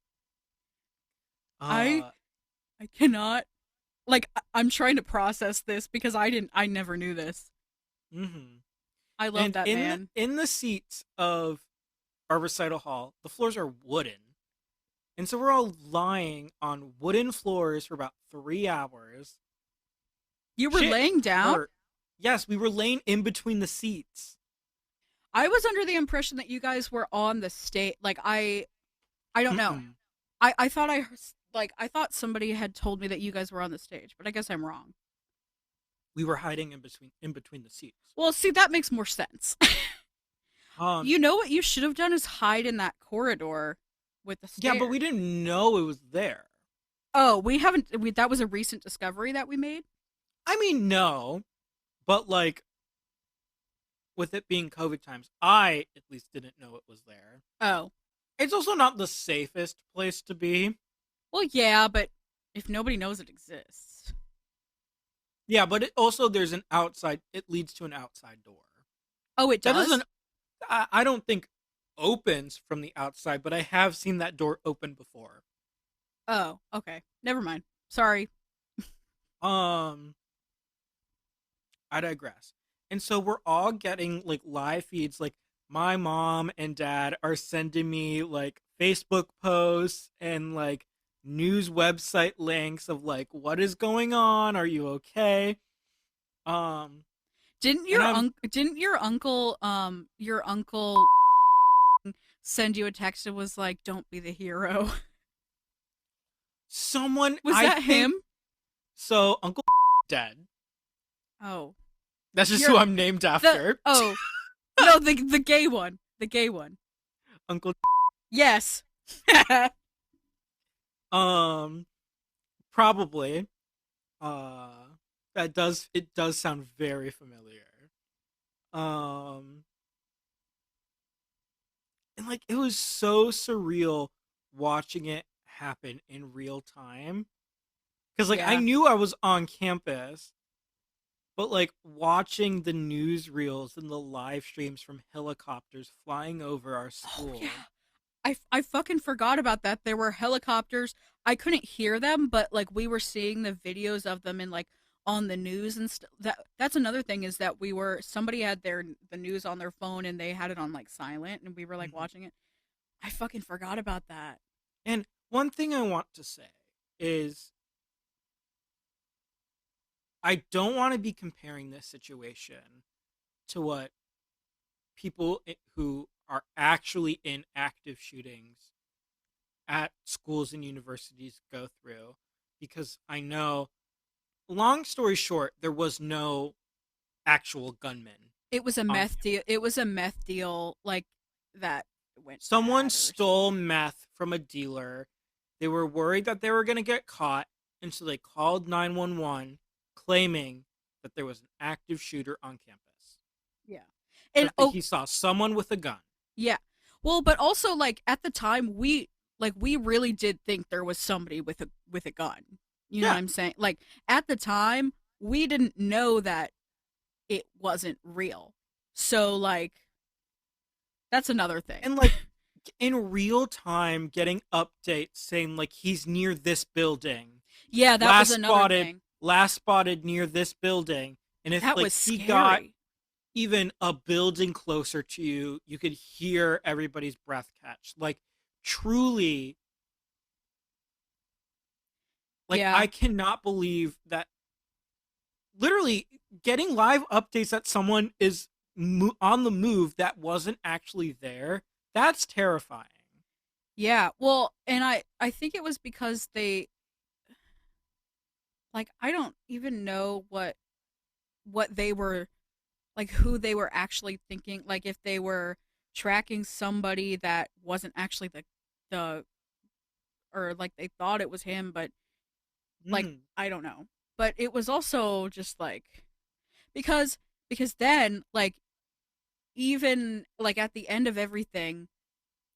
S2: I
S1: Uh
S2: I cannot like I'm trying to process this because I never knew this.
S1: mhm.
S2: I love
S1: And
S2: that man.
S1: in the seats of our recital hall, the floors are wooden. And so we're all lying on wooden floors for about 3 hours.
S2: You were
S1: Shit
S2: laying down?
S1: hurt. Yes, we were laying in between the seats.
S2: I was under the impression that you guys were on the stage. Like I don't know.
S1: Mm-mm.
S2: I thought I thought somebody had told me that you guys were on the stage, but I guess I'm wrong.
S1: We were hiding in between the seats.
S2: Well, see, that makes more sense.
S1: Um,
S2: You know what you should have done is hide in that corridor with the
S1: yeah, but we
S2: stairs.
S1: didn't know it was there.
S2: Oh, we haven't. That was a recent discovery that we made.
S1: I mean, no, but like with it being COVID times, I at least didn't know it was there.
S2: Oh,
S1: It's also not the safest place to be.
S2: well, yeah, but if nobody knows it exists,
S1: Yeah, but it also there's an outside. It leads to an outside door.
S2: oh, it
S1: That
S2: does.
S1: doesn't. I don't think opens from the outside, but I have seen that door open before.
S2: Oh, okay, never mind. Sorry.
S1: Um, I digress. And so we're all getting like live feeds. Like my mom and dad are sending me like Facebook posts and like news website links of like what is going on. Are you okay? Um, and I'm
S2: Didn't your uncle send you a text and was like, "Don't be the hero"?
S1: someone
S2: Was
S1: I
S2: that
S1: think
S2: him?
S1: so. Uncle dead.
S2: Oh,
S1: That's just who
S2: you're
S1: I'm named
S2: the
S1: after.
S2: oh no, the gay one, the gay one.
S1: Uncle.
S2: Yes.
S1: Um, probably. Uh, it does sound very familiar. Um, and like it was so surreal watching it happen in real time. Because, like, I
S2: Yeah.
S1: knew I was on campus, but, like, watching the newsreels and the live streams from helicopters flying over our
S2: Oh yeah.
S1: school.
S2: I fucking forgot about that. There were helicopters. I couldn't hear them, but like we were seeing the videos of them and like on the news and stuff. That's another thing is that somebody had the news on their phone and they had it on like silent and we were like
S1: Mhm.
S2: watching it. I fucking forgot about that.
S1: And one thing I want to say is I don't want to be comparing this situation to what who are actually in active shootings at schools and universities go through, because I know, long story short, there was no actual gunman
S2: It was a
S1: on
S2: meth deal.
S1: campus.
S2: It was a meth deal like that went
S1: Someone
S2: bad or
S1: stole meth from a dealer. They were worried that they were going to get caught, and so they called 911 claiming that there was an active shooter on campus.
S2: yeah. And
S1: That he saw someone with a gun.
S2: yeah. Well, but also like at the time we really did think there was somebody with a gun. You know what
S1: Yeah.
S2: I'm saying? Like at the time we didn't know that it wasn't real. So like that's another thing.
S1: And, like, in real time getting updates saying, like, he's near this building.
S2: Yeah, that was
S1: Last
S2: another
S1: spotted
S2: thing.
S1: last spotted near this building. And if,
S2: That
S1: like,
S2: was
S1: he got
S2: scary.
S1: even a building closer to you, you could hear everybody's breath catch. Like, truly, like,
S2: Yeah.
S1: I cannot believe that, literally, getting live updates that someone is on the move that wasn't actually there, that's terrifying.
S2: Yeah. Well, and I think it was because they like I don't even know what they were like who they were actually thinking like if they were tracking somebody that wasn't actually the or like they thought it was him but like
S1: Mm.
S2: I don't know. But it was also just like because then like even like at the end of everything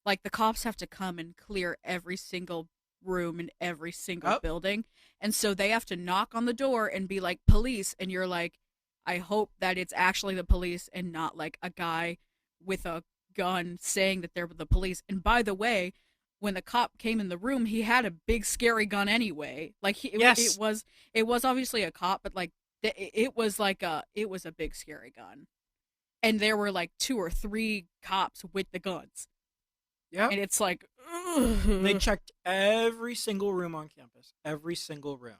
S2: like the cops have to come and clear every single room in every single
S1: Yep.
S2: building and so they have to knock on the door and be like police and you're like I hope that it's actually the police and not like a guy with a gun saying that they're the police and by the way when the cop came in the room he had a big scary gun anyway like
S1: Yes.
S2: it was obviously a cop but like it was like it was a big scary gun and there were like two or three cops with the guns
S1: Yep.
S2: and it's like
S1: And they
S2: ugh.
S1: checked every single room on campus. Every single room.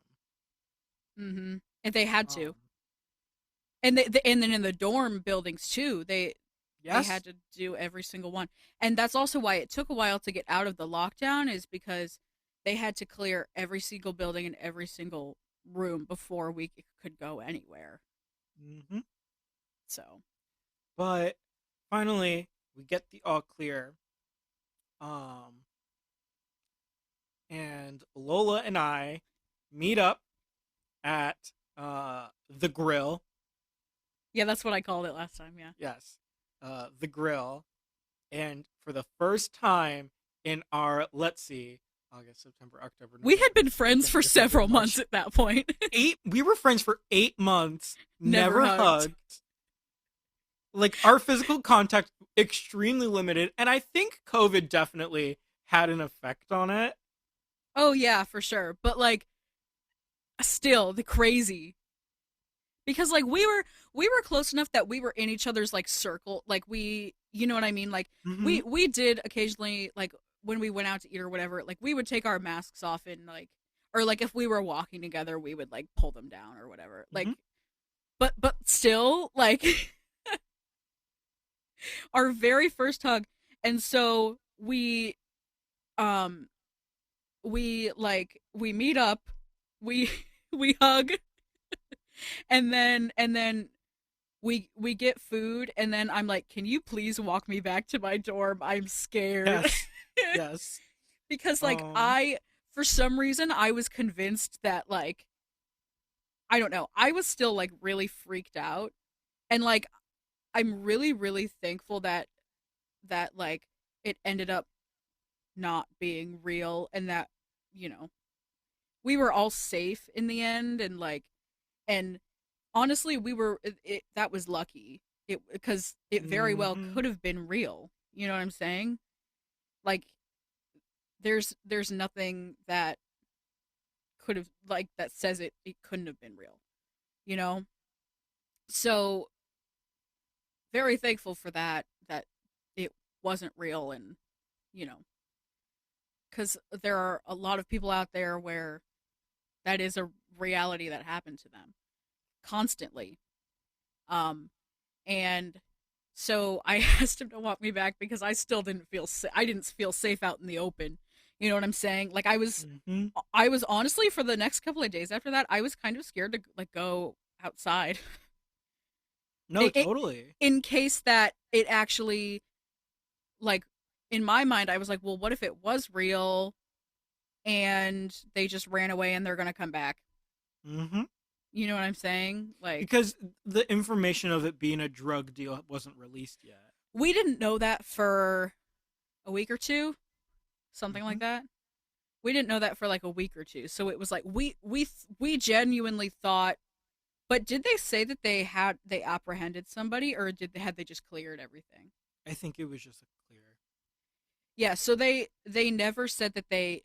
S2: Mm-hmm. And they had
S1: Um,
S2: to, and and then in the dorm buildings too, they had
S1: yes.
S2: to do every single one, and that's also why it took a while to get out of the lockdown, is because they had to clear every single building and every single room before we could go anywhere.
S1: Hmm.
S2: So
S1: But finally, we get the all clear. Um, and Lola and I meet up at the grill.
S2: yeah, that's what I called it last time. Yeah,
S1: Yes, the grill. And for the first time in our, let's see, August, September, October,
S2: we had
S1: November,
S2: been friends
S1: December,
S2: for
S1: January, February,
S2: several months
S1: March,
S2: at that point.
S1: we were friends for 8 months,
S2: Never
S1: never
S2: hugged.
S1: hugged. Like, our physical contact extremely limited, and I think COVID definitely had an effect on it.
S2: Oh yeah, for sure. But like, still the crazy because like we were close enough that we were in each other's like circle like we you know what I mean like
S1: Hmm.
S2: we did occasionally like when we went out to eat or whatever like we would take our masks off and like or like if we were walking together we would like pull them down or whatever
S1: Hmm.
S2: like but still like our very first hug and so um we meet up we we hug and then we get food and then I'm like, "Can you please walk me back to my dorm? I'm scared."
S1: Yes, yes.
S2: Because like
S1: Um,
S2: I for some reason I was convinced that like I don't know, I was still like really freaked out and like I'm really thankful that like it ended up not being real, and that, you know, we were all safe in the end, and like, and honestly, that was lucky. It because it very well
S1: Mm-hmm.
S2: could have been real. You know what I'm saying? Like, there's nothing that could have, like, that says it couldn't have been real. You know? So very thankful for that it wasn't real, and you know, because there are a lot of people out there where that is a reality that happened to them constantly. Um, and so I asked him to walk me back because I still didn't feel I didn't feel safe out in the open. You know what I'm saying? Like,
S1: Mm-hmm.
S2: I was honestly, for the next couple of days after that, I was kind of scared to like go outside.
S1: No,
S2: it,
S1: totally.
S2: in case that it actually, like, in my mind I was like, well, what if it was real and they just ran away and they're gonna come back?
S1: Mm-hmm.
S2: You know what I'm saying? Like,
S1: Because the information of it being a drug deal wasn't released yet.
S2: we didn't know that for a week or two, something
S1: Mm-hmm.
S2: like that. We didn't know that for like a week or two, so it was like we genuinely thought. But did they say that they apprehended somebody, or had they just cleared everything?
S1: I think it was just a clear.
S2: Yeah, so they never said that they,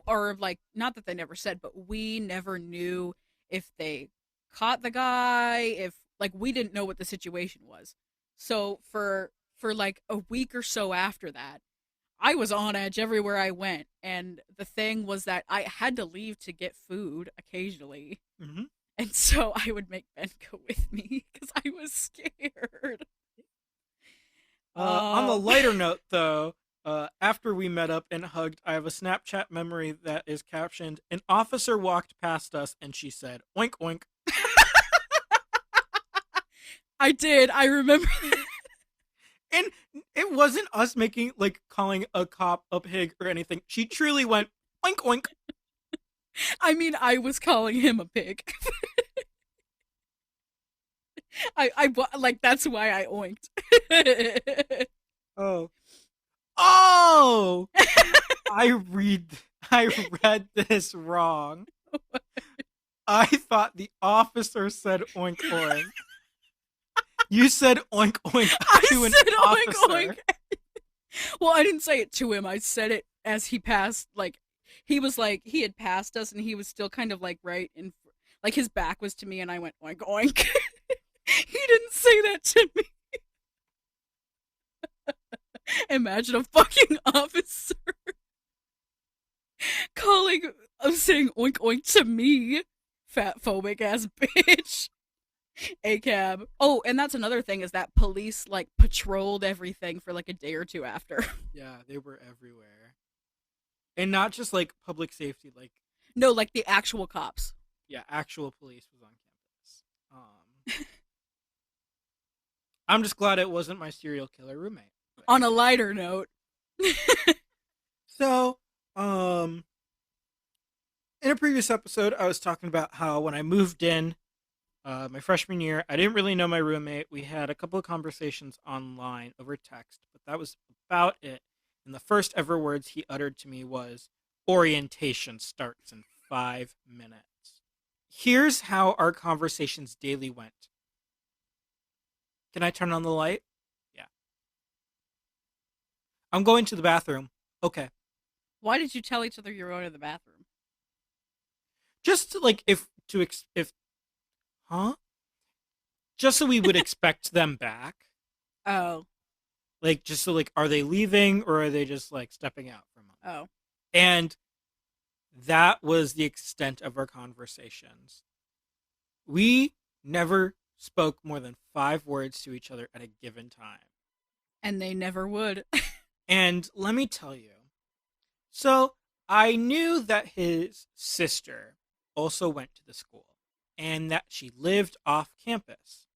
S2: or like, not that they never said, but we never knew if they caught the guy, if, like, we didn't know what the situation was. So for like a week or so after that, I was on edge everywhere I went, and the thing was that I had to leave to get food occasionally,
S1: Mm-hmm.
S2: and so I would make Ben go with me because I was scared.
S1: On the
S2: Um,
S1: lighter note, though, after we met up and hugged, I have a Snapchat memory that is captioned: "An officer walked past us and she said, 'Oink oink.'"
S2: I did. I remember.
S1: And it wasn't us making, like, calling a cop a pig or anything. She truly went, "Oink oink."
S2: I mean, I was calling him a pig. Like, that's why I oinked.
S1: Oh, oh! I read, I read this wrong. I thought the officer said oink oink. You said oink oink
S2: I
S1: to an
S2: said oink
S1: officer.
S2: oink. Well, I didn't say it to him. I said it as he passed. Like, he was like, he had passed us, and he was still kind of like right in, like, his back was to me, and I went oink oink. He didn't say that to me. Imagine a fucking officer calling, saying oink oink to me, fat phobic ass bitch. A cab. Oh, and that's another thing, is that police like patrolled everything for like a day or two after.
S1: Yeah, they were everywhere. And not just like public safety, like,
S2: No, like the actual cops.
S1: yeah, actual police was on campus. I'm just glad it wasn't my serial killer roommate. But
S2: On a lighter note,
S1: so, um, in a previous episode, I was talking about how when I moved in my freshman year, I didn't really know my roommate. We had a couple of conversations online over text, but that was about it. And the first ever words he uttered to me was, "Orientation starts in 5 minutes." Here's how our conversations daily went. "Can I turn on the light?" "Yeah." "I'm going to the bathroom." "Okay."
S2: why did you tell each other you were going to the bathroom?
S1: Just to, like, if huh? Just so we would expect them back.
S2: Oh,
S1: Like, just so, like, are they leaving or are they just, like, stepping out for a moment?
S2: oh.
S1: And that was the extent of our conversations. We never spoke more than 5 words to each other at a given time.
S2: And they never would.
S1: And let me tell you, so I knew that his sister also went to the school and that she lived off campus.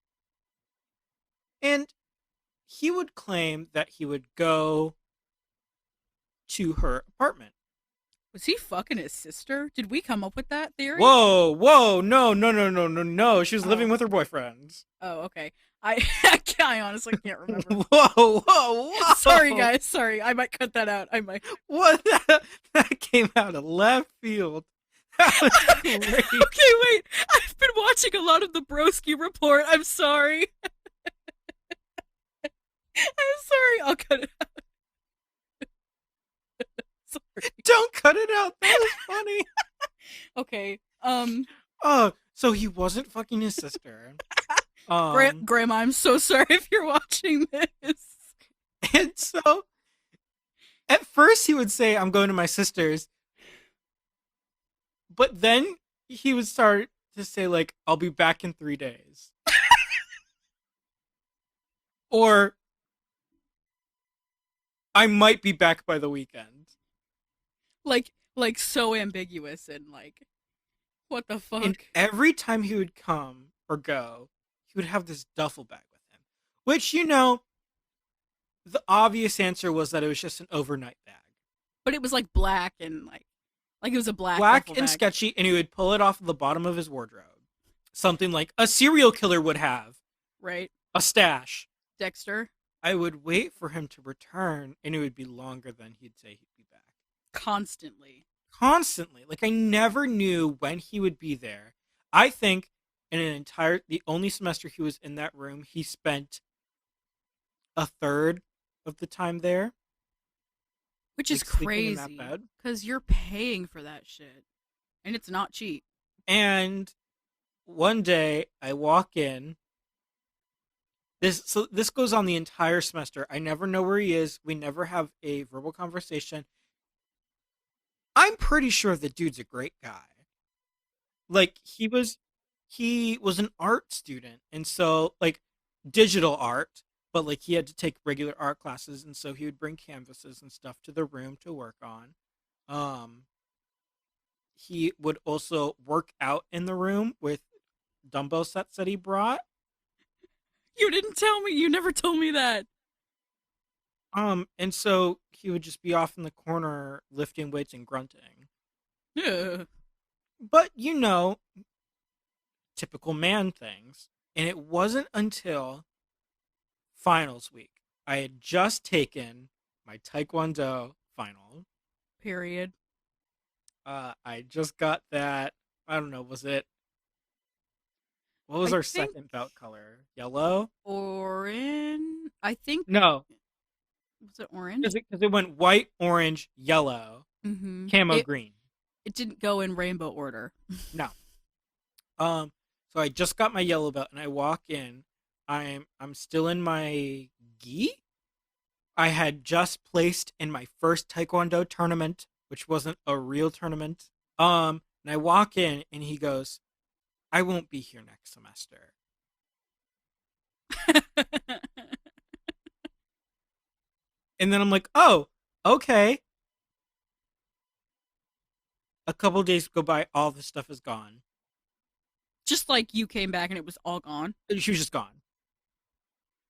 S1: And he would claim that he would go to her apartment.
S2: Was he fucking his sister? Did we come up with that theory?
S1: Whoa, whoa, no, no, no, no, no, no. She was living
S2: Oh,
S1: with her boyfriend.
S2: oh, okay. I honestly can't remember.
S1: Whoa, whoa,
S2: Sorry,
S1: whoa!
S2: guys. Sorry, I might cut that out. I might.
S1: What? That came out of left field. That was great.
S2: Okay, wait. I've been watching a lot of the Broski Report. I'm sorry. I'm sorry. I'll cut it out. Sorry.
S1: Don't cut it out. That was funny.
S2: Okay.
S1: Oh, so he wasn't fucking his sister.
S2: Grandma, I'm so sorry if you're watching this.
S1: And so at first he would say, I'm going to my sister's. But then he would start to say, like, I'll be back in 3 days. Or I might be back by the weekend.
S2: Like so ambiguous and like, what the fuck?
S1: And every time he would come or go, he would have this duffel bag with him. Which, the obvious answer was that it was just an overnight bag.
S2: But it was like black and like it was a black
S1: Black
S2: duffel
S1: and
S2: bag.
S1: sketchy, and he would pull it off the bottom of his wardrobe. Something like a serial killer would have.
S2: Right?
S1: A stash.
S2: Dexter.
S1: I would wait for him to return, and it would be longer than he'd say he'd be back.
S2: Constantly.
S1: Like, I never knew when he would be there. I think the only semester he was in that room, he spent a third of the time there.
S2: Which is
S1: like, sleeping in that
S2: crazy.
S1: bed.
S2: Because you're paying for that shit. And it's not cheap.
S1: And one day I walk in. This goes on the entire semester. I never know where he is. We never have a verbal conversation. I'm pretty sure the dude's a great guy. Like, he was an art student, and so, like, digital art, but like he had to take regular art classes, and so he would bring canvases and stuff to the room to work on. He would also work out in the room with dumbbell sets that he brought.
S2: You didn't tell me. You never told me that.
S1: And so he would just be off in the corner lifting weights and grunting.
S2: Yeah.
S1: But, typical man things. And it wasn't until finals week. I had just taken my Taekwondo final.
S2: Period.
S1: I just got that. I don't know, what was our second belt color? Yellow?
S2: Orange? I think.
S1: No.
S2: Was it orange?
S1: Because it went white, orange, yellow, camo green.
S2: It didn't go in rainbow order.
S1: No. So I just got my yellow belt, and I walk in. I'm still in my gi. I had just placed in my first Taekwondo tournament, which wasn't a real tournament. And I walk in, and he goes, I won't be here next semester. And then I'm like, oh, okay. A couple days go by, all the stuff is gone.
S2: Just like you came back and it was all gone.
S1: She was just gone.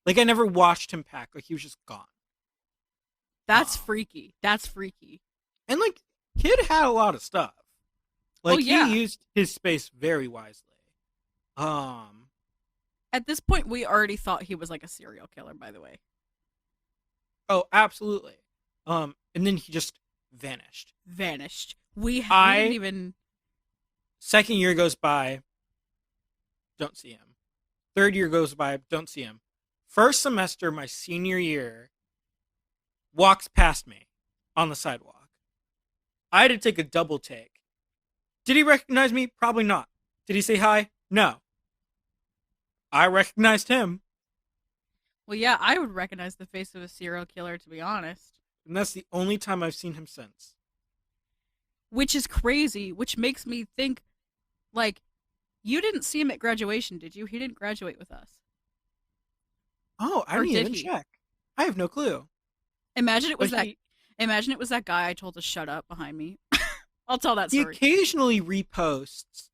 S1: Like, I never watched him pack. Like, he was just gone.
S2: That's freaky. That's freaky.
S1: And, like, kid had a lot of stuff. Like,
S2: he
S1: used his space very wisely.
S2: At this point, we already thought he was like a serial killer, by the way.
S1: Oh, absolutely. And then he just vanished.
S2: We didn't even...
S1: Second year goes by, don't see him. Third year goes by, don't see him. First semester, my senior year, walks past me on the sidewalk. I had to take a double take. Did he recognize me? Probably not. Did he say hi? No. I recognized him.
S2: Well, yeah, I would recognize the face of a serial killer, to be honest.
S1: And that's the only time I've seen him since.
S2: Which is crazy, which makes me think, like, you didn't see him at graduation, did you? He didn't graduate with us.
S1: Oh, I didn't even check. I have no clue.
S2: Imagine it was that guy I told to shut up behind me. I'll tell that story.
S1: He occasionally reposts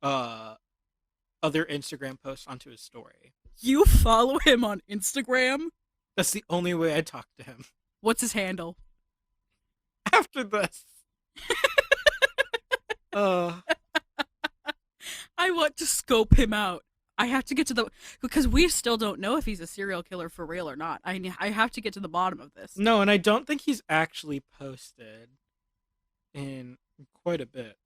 S1: other Instagram posts onto his story.
S2: You follow him on Instagram?
S1: That's the only way I talk to him.
S2: What's his handle?
S1: After this.
S2: I want to scope him out. I have to get to the because we still don't know if he's a serial killer for real or not. I have to get to the bottom of this.
S1: No, and I don't think he's actually posted in quite a bit.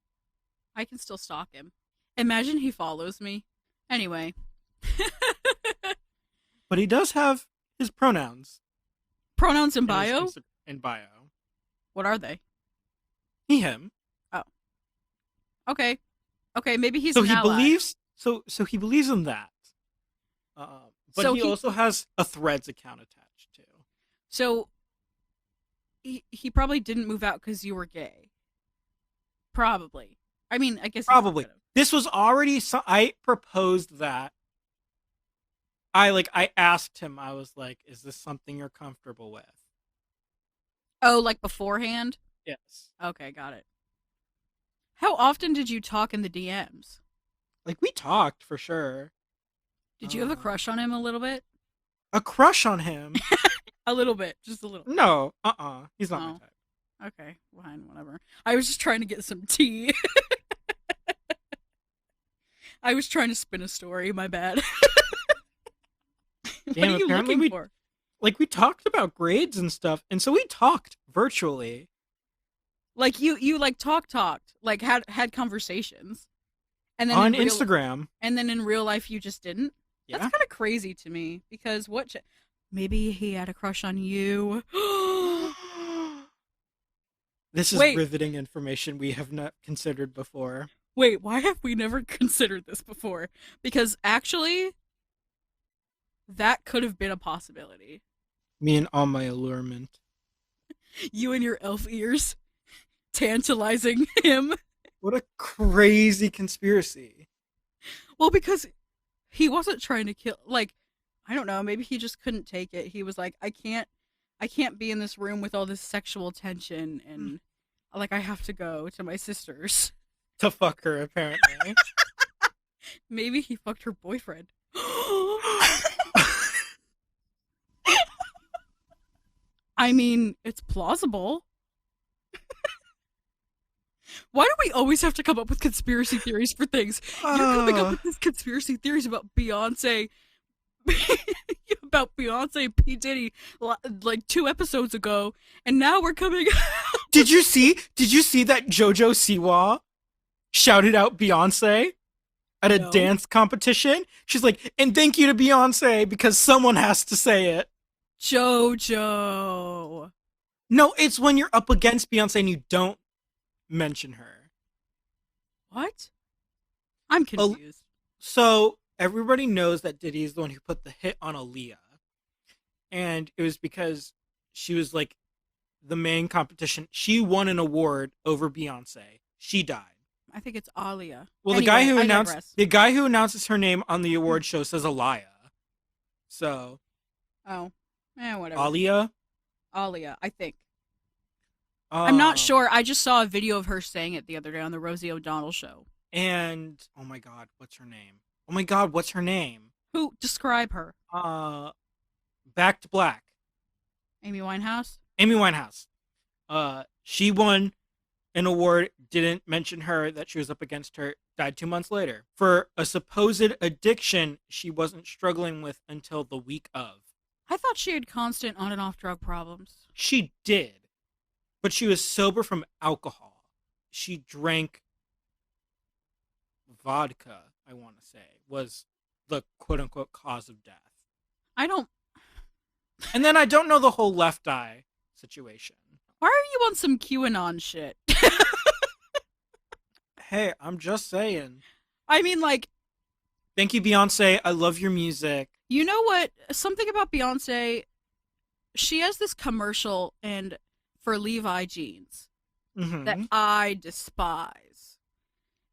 S2: I can still stalk him. Imagine he follows me. Anyway.
S1: But he does have his pronouns
S2: Pronouns in
S1: in his
S2: bio?
S1: in bio.
S2: What are they?
S1: He, him.
S2: Oh. Okay. Okay, maybe he's
S1: So
S2: an
S1: he
S2: ally.
S1: believes. So he believes in that. But
S2: So
S1: he also has a Threads account attached too.
S2: So he probably didn't move out because you were gay. Probably. I mean, I guess he
S1: Probably.
S2: could've.
S1: This was already. So I proposed that. I asked him. I was like, "Is this something you're comfortable with?"
S2: Oh, like beforehand?
S1: Yes.
S2: Okay, got it. How often did you talk in the DMs?
S1: Like we talked for sure.
S2: Did you have a crush on him a little bit?
S1: A crush on him?
S2: A little bit, just a little.
S1: No. He's not my
S2: Oh.
S1: type.
S2: Okay, fine, whatever. I was just trying to get some tea. I was trying to spin a story, my bad. What
S1: Damn,
S2: are you
S1: apparently
S2: looking for?
S1: we talked about grades and stuff, and so we talked virtually.
S2: Like you like talked, like had conversations. And then
S1: On
S2: in real,
S1: Instagram.
S2: and then in real life you just didn't?
S1: Yeah.
S2: That's kind of crazy to me because maybe he had a crush on you.
S1: This is
S2: Wait.
S1: riveting information we have not considered before.
S2: Wait, why have we never considered this before? Because actually, that could have been a possibility.
S1: Me and all my allurement.
S2: You and your elf ears tantalizing him.
S1: What a crazy conspiracy.
S2: Well, because he wasn't trying to kill. Like, I don't know. Maybe he just couldn't take it. He was like, I can't be in this room with all this sexual tension, and like I have to go to my sister's.
S1: To fuck her, apparently.
S2: Maybe he fucked her boyfriend. I mean, it's plausible. Why do we always have to come up with conspiracy theories for things? You're coming up with these conspiracy theories about Beyonce, and P. Diddy, like 2 episodes ago, and now we're coming.
S1: Did you see that JoJo Siwa shouted out Beyonce at a
S2: No.
S1: dance competition? She's like, and thank you to Beyonce because someone has to say it.
S2: JoJo.
S1: No, it's when you're up against Beyonce and you don't mention her.
S2: What? I'm confused.
S1: So everybody knows that Diddy is the one who put the hit on Aaliyah. And it was because she was like the main competition. She won an award over Beyonce. She died.
S2: I think it's Alia.
S1: Well,
S2: Anyway,
S1: the guy who announces her name on the award show says Aliyah. So,
S2: Oh, whatever.
S1: Alia.
S2: Alia, I think. I'm not
S1: Um,
S2: sure. I just saw a video of her saying it the other day on the Rosie O'Donnell show.
S1: And oh my God, what's her name? Oh my God, what's her name?
S2: Who? Describe her.
S1: Back to Black.
S2: Amy Winehouse?
S1: Amy Winehouse. She won an award, didn't mention her, that she was up against her, died 2 months later for a supposed addiction she wasn't struggling with until the week of.
S2: I thought she had constant on and off drug problems.
S1: She did, but she was sober from alcohol. She drank vodka, I want to say, was the quote unquote cause of death.
S2: I don't.
S1: And then I don't know the whole left eye situation.
S2: Why are you on some QAnon shit?
S1: Hey, I'm just saying.
S2: I mean, like,
S1: Thank you, Beyonce. I love your music.
S2: you know what? Something about Beyonce. She has this commercial and for Levi jeans
S1: Mm-hmm.
S2: that I despise.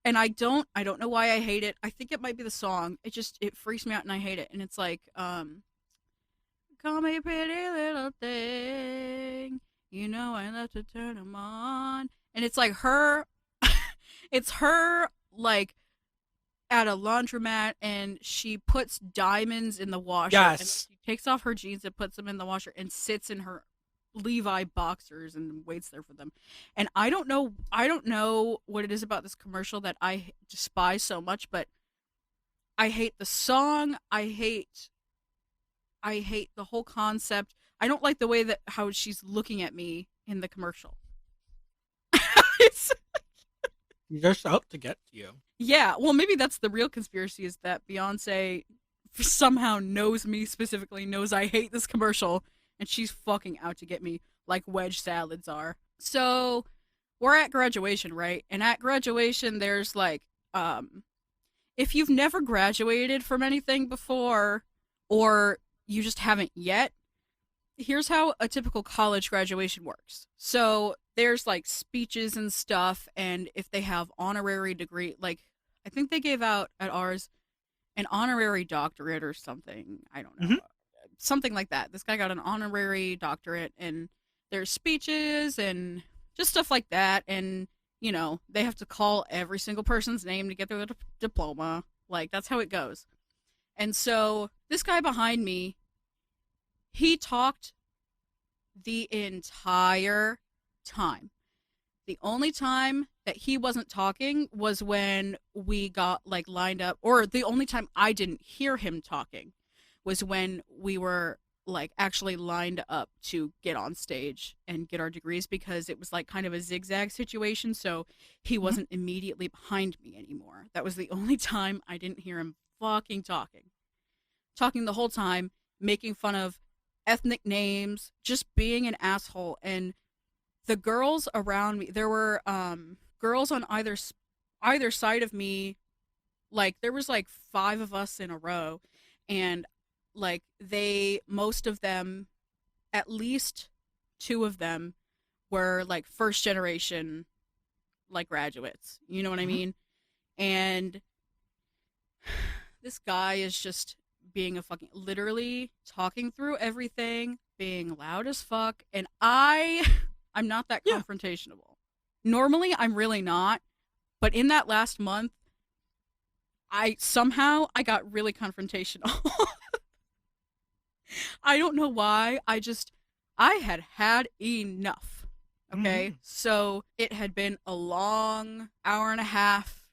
S2: And I don't know why I hate it. I think it might be the song. It freaks me out and I hate it. And it's like, call me pretty little thing. You know I love to turn them on. And it's like her, it's her like at a laundromat and she puts diamonds in the washer.
S1: Yes.
S2: And she takes off her jeans and puts them in the washer and sits in her Levi boxers and waits there for them. And I don't know what it is about this commercial that I despise so much, but I hate the song. I hate the whole concept. I don't like the way that how she's looking at me in the commercial. It's,
S1: You're just out to get you.
S2: yeah, well, maybe that's the real conspiracy is that Beyonce somehow knows me specifically, knows I hate this commercial, and she's fucking out to get me like wedge salads are. So we're at graduation, right? And at graduation, there's like, if you've never graduated from anything before, or you just haven't yet, here's how a typical college graduation works. So there's like speeches and stuff, and if they have honorary degree, like I think they gave out at ours an honorary doctorate or something. I don't know. Something like that. This guy got an honorary doctorate, and there's speeches and just stuff like that. And, you know, they have to call every single person's name to get their diploma. Like, that's how it goes. And so this guy behind me, he talked the entire time. The only time that he wasn't talking was when we got like lined up, or the only time I didn't hear him talking was when we were like actually lined up to get on stage and get our degrees, because it was like kind of a zigzag situation, so he wasn't immediately behind me anymore. That was the only time I didn't hear him fucking talking the whole time, making fun of ethnic names, just being an asshole. And the girls around me, there were girls on either side of me. Like there was like 5 of us in a row, and like most of them, at least 2 of them, were like first generation like graduates, you know what I mean? And this guy is just being a fucking, literally talking through everything, being loud as fuck, and I'm not that confrontational. Normally I'm really not, but in that last month I got really confrontational. I don't know why. I had enough. Okay? So it had been a long hour and a half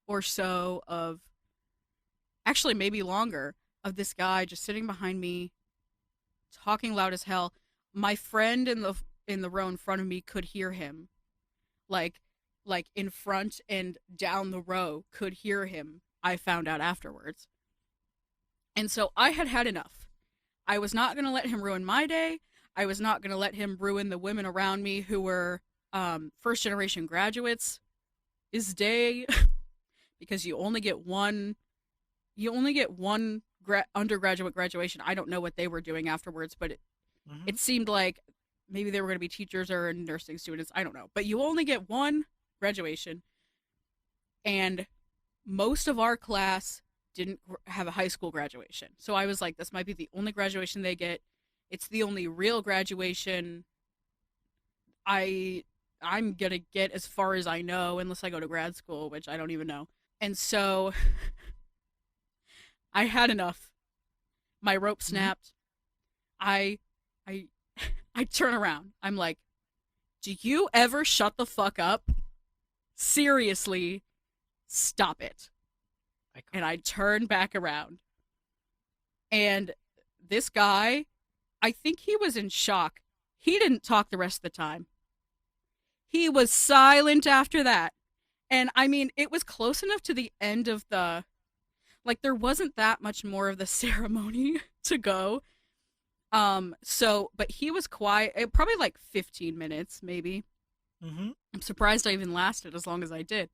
S2: or so of, actually maybe longer, of this guy just sitting behind me, talking loud as hell. My friend in the row in front of me could hear him. Like in front and down the row could hear him. I found out afterwards. And so I had enough. I was not going to let him ruin my day. I was not going to let him ruin the women around me who were first generation graduates' day, because you only get one undergraduate graduation. I don't know what they were doing afterwards, but it seemed like maybe they were going to be teachers or nursing students. I don't know. But you only get one graduation. And most of our class didn't have a high school graduation. So I was like, this might be the only graduation they get. It's the only real graduation I'm going to get as far as I know, unless I go to grad school, which I don't even know. And so I had enough. My rope snapped. I turn around. I'm like, do you ever shut the fuck up? Seriously, stop it. And I turn back around. And this guy, I think he was in shock. He didn't talk the rest of the time. He was silent after that. And I mean, it was close enough to the end of the, like, there wasn't that much more of the ceremony to go. But he was quiet, probably like 15 minutes, maybe. I'm surprised I even lasted as long as I did.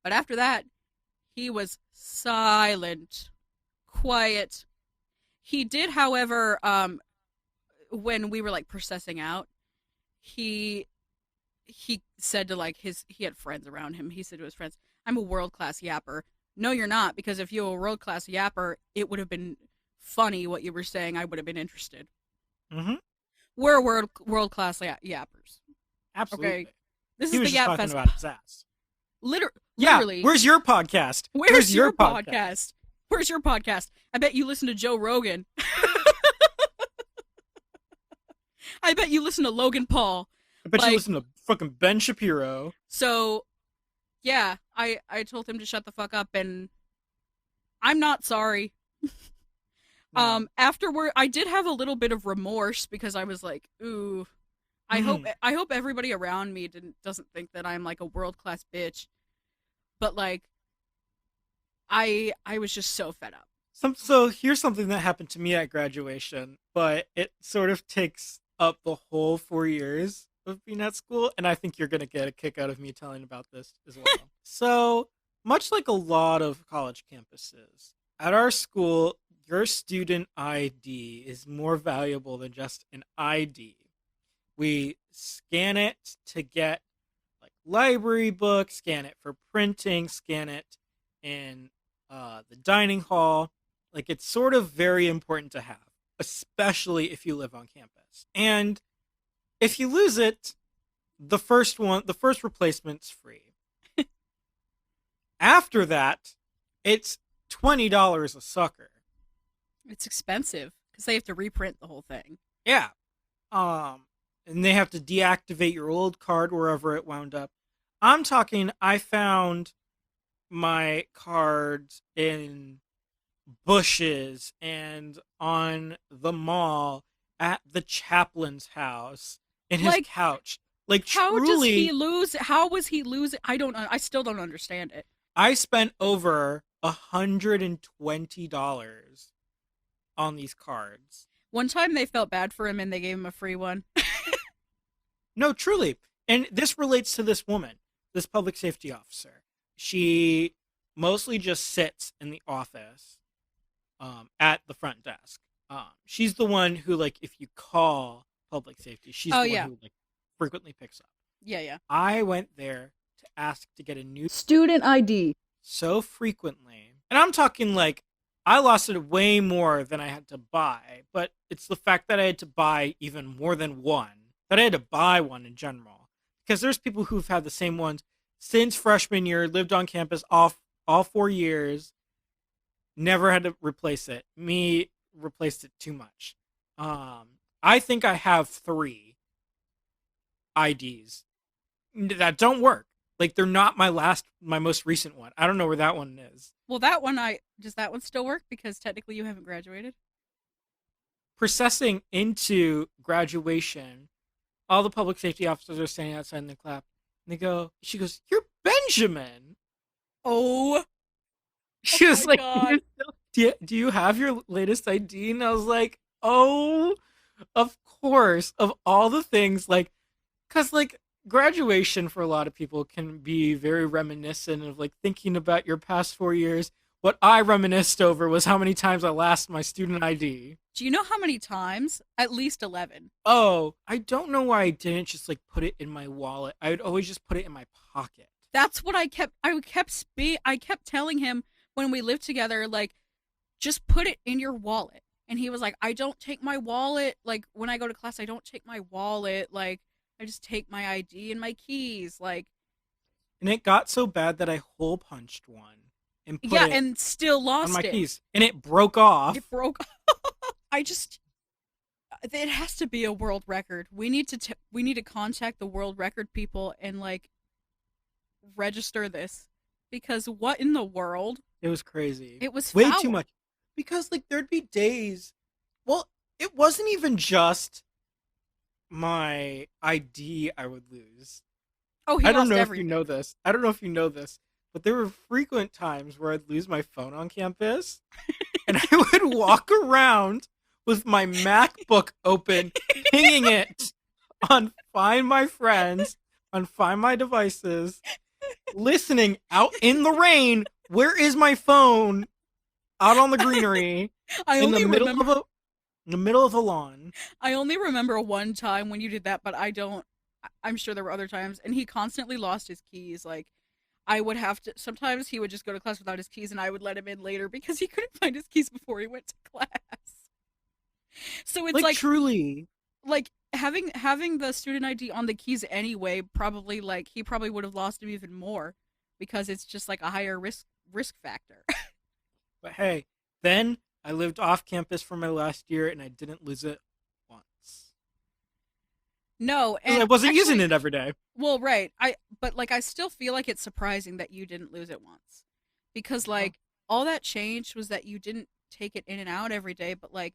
S2: But after that, he was silent, quiet. He did, however, when we were like processing out, he said to like he had friends around him. He said to his friends, "I'm a world-class yapper." No, you're not, because if you were a world-class yapper, it would have been funny what you were saying. I would have been interested. We're world-class yappers.
S1: Absolutely.
S2: Okay? This
S1: he
S2: is
S1: was
S2: the
S1: just
S2: Yap
S1: talking
S2: Fest.
S1: about his ass.
S2: Literally.
S1: Where's your podcast?
S2: Where's your podcast? Where's your podcast? I bet you listen to Joe Rogan. I bet you listen to Logan Paul.
S1: I bet you listen to fucking Ben Shapiro.
S2: So, yeah, I told him to shut the fuck up, and I'm not sorry.
S1: No.
S2: Afterward, I did have a little bit of remorse because I was like, ooh,
S1: Hmm.
S2: I hope everybody around me doesn't think that I'm like a world class bitch. But like, I was just so fed up.
S1: So here's something that happened to me at graduation, but it sort of takes up the whole 4 years of being at school, and I think you're gonna get a kick out of me telling about this as well. So, much like a lot of college campuses, at our school, your student ID is more valuable than just an ID. We scan it to get like library books, scan it for printing, scan it in the dining hall. Like it's sort of very important to have, especially if you live on campus. And if you lose it, the first replacement's free. After that, it's $20 a sucker.
S2: It's expensive because they have to reprint the whole thing.
S1: Yeah. Um, and they have to deactivate your old card wherever it wound up. I'm talking. I found my cards in bushes and on the mall at the chaplain's house in his
S2: Like,
S1: couch. Like
S2: how does he
S1: truly,
S2: lose? How was he losing? I don't know. I still don't understand it.
S1: I spent over $120 on these cards.
S2: One time they felt bad for him and they gave him a free one.
S1: No, truly. And this relates to this woman, this public safety officer. She mostly just sits in the office at the front desk. She's the one who, like, if you call public safety, she's
S2: Oh
S1: the one
S2: yeah,
S1: who, like, frequently picks up.
S2: yeah, yeah.
S1: I went there to ask to get a new
S2: Student ID.
S1: so frequently. And I'm talking, like, I lost it way more than I had to buy, but it's the fact that I had to buy even more than one, that I had to buy one in general. Because there's people who've had the same ones since freshman year, lived on campus all 4 years, never had to replace it. Me replaced it too much. I think I have 3 IDs that don't work. Like they're not my most recent one. I don't know where that one is.
S2: Well, that one does that one still work because technically you haven't graduated?
S1: Processing into graduation, all the public safety officers are standing outside and they clap. And they go, she goes, "You're Benjamin."
S2: Oh,
S1: She
S2: oh
S1: was
S2: my
S1: like,
S2: god.
S1: do you have your latest ID? And I was like, oh, of course. Of all the things, like, because, like, graduation for a lot of people can be very reminiscent of, like, thinking about your past 4 years. What I reminisced over was how many times I lost my student ID.
S2: Do you know how many times? At least 11.
S1: Oh, I don't know why I didn't just, like, put it in my wallet. I would always just put it in my pocket.
S2: That's what I kept telling him when we lived together, like, just put it in your wallet. And he was like, I don't take my wallet. Like, when I go to class, I don't take my wallet. Like, I just take my ID and my keys. Like,
S1: And it got so bad that I hole punched one and put
S2: yeah,
S1: it
S2: and still
S1: on my
S2: lost it.
S1: keys. And it broke off.
S2: It broke. I just, it has to be a world record. We need to contact the world record people and, like, register this because what in the world?
S1: It was crazy.
S2: It was
S1: Way too
S2: foul.
S1: much. Because, like, there'd be days. Well, it wasn't even just my ID I would lose.
S2: Oh, he
S1: I don't
S2: lost
S1: know if you
S2: everything.
S1: know this. I don't know if you know this, but there were frequent times where I'd lose my phone on campus and I would walk around with my MacBook open, pinging it on Find My Friends, on Find My Devices, listening out in the rain. Where is my phone? Out on the greenery,
S2: I
S1: in the
S2: only
S1: middle
S2: remember
S1: of a in the middle of a lawn.
S2: I only remember one time when you did that, but I don't. I'm sure there were other times, and he constantly lost his keys. Like, I would have to. Sometimes he would just go to class without his keys, and I would let him in later because he couldn't find his keys before he went to class. So it's
S1: Like
S2: like
S1: truly,
S2: having the student ID on the keys anyway. Probably like he probably would have lost him even more because it's just like a higher risk factor.
S1: but hey, then I lived off campus for my last year and I didn't lose it once
S2: No,
S1: because I
S2: and
S1: wasn't using
S2: actually,
S1: it every day.
S2: well, right. But like I still feel like it's surprising that you didn't lose it once. Because
S1: No.
S2: like all that changed was that you didn't take it in and out every day, but like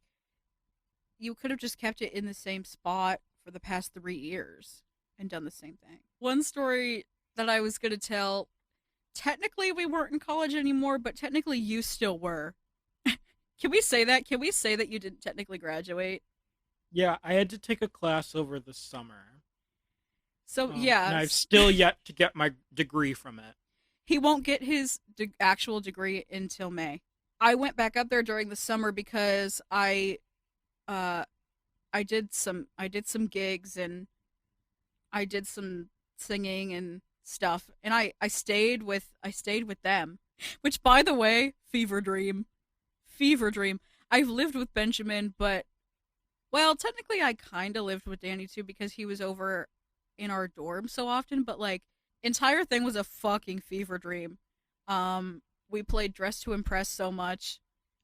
S2: you could have just kept it in the same spot for the past 3 years and done the same thing. One story that I was going to tell, technically we weren't in college anymore, but technically you still were. Can we say that? Can we say that you didn't technically graduate?
S1: Yeah, I had to take a class over the summer.
S2: So,
S1: And
S2: yeah,
S1: I've still yet to get my degree from it.
S2: he won't get his actual degree until May. I went back up there during the summer because uh I did some gigs and I did some singing and stuff, and I stayed with them, which, by the way, fever dream. I've lived with Benjamin, but well, technically I kind of lived with Danny too because he was over in our dorm so often, but like entire thing was a fucking fever dream. We played Dress to Impress so much.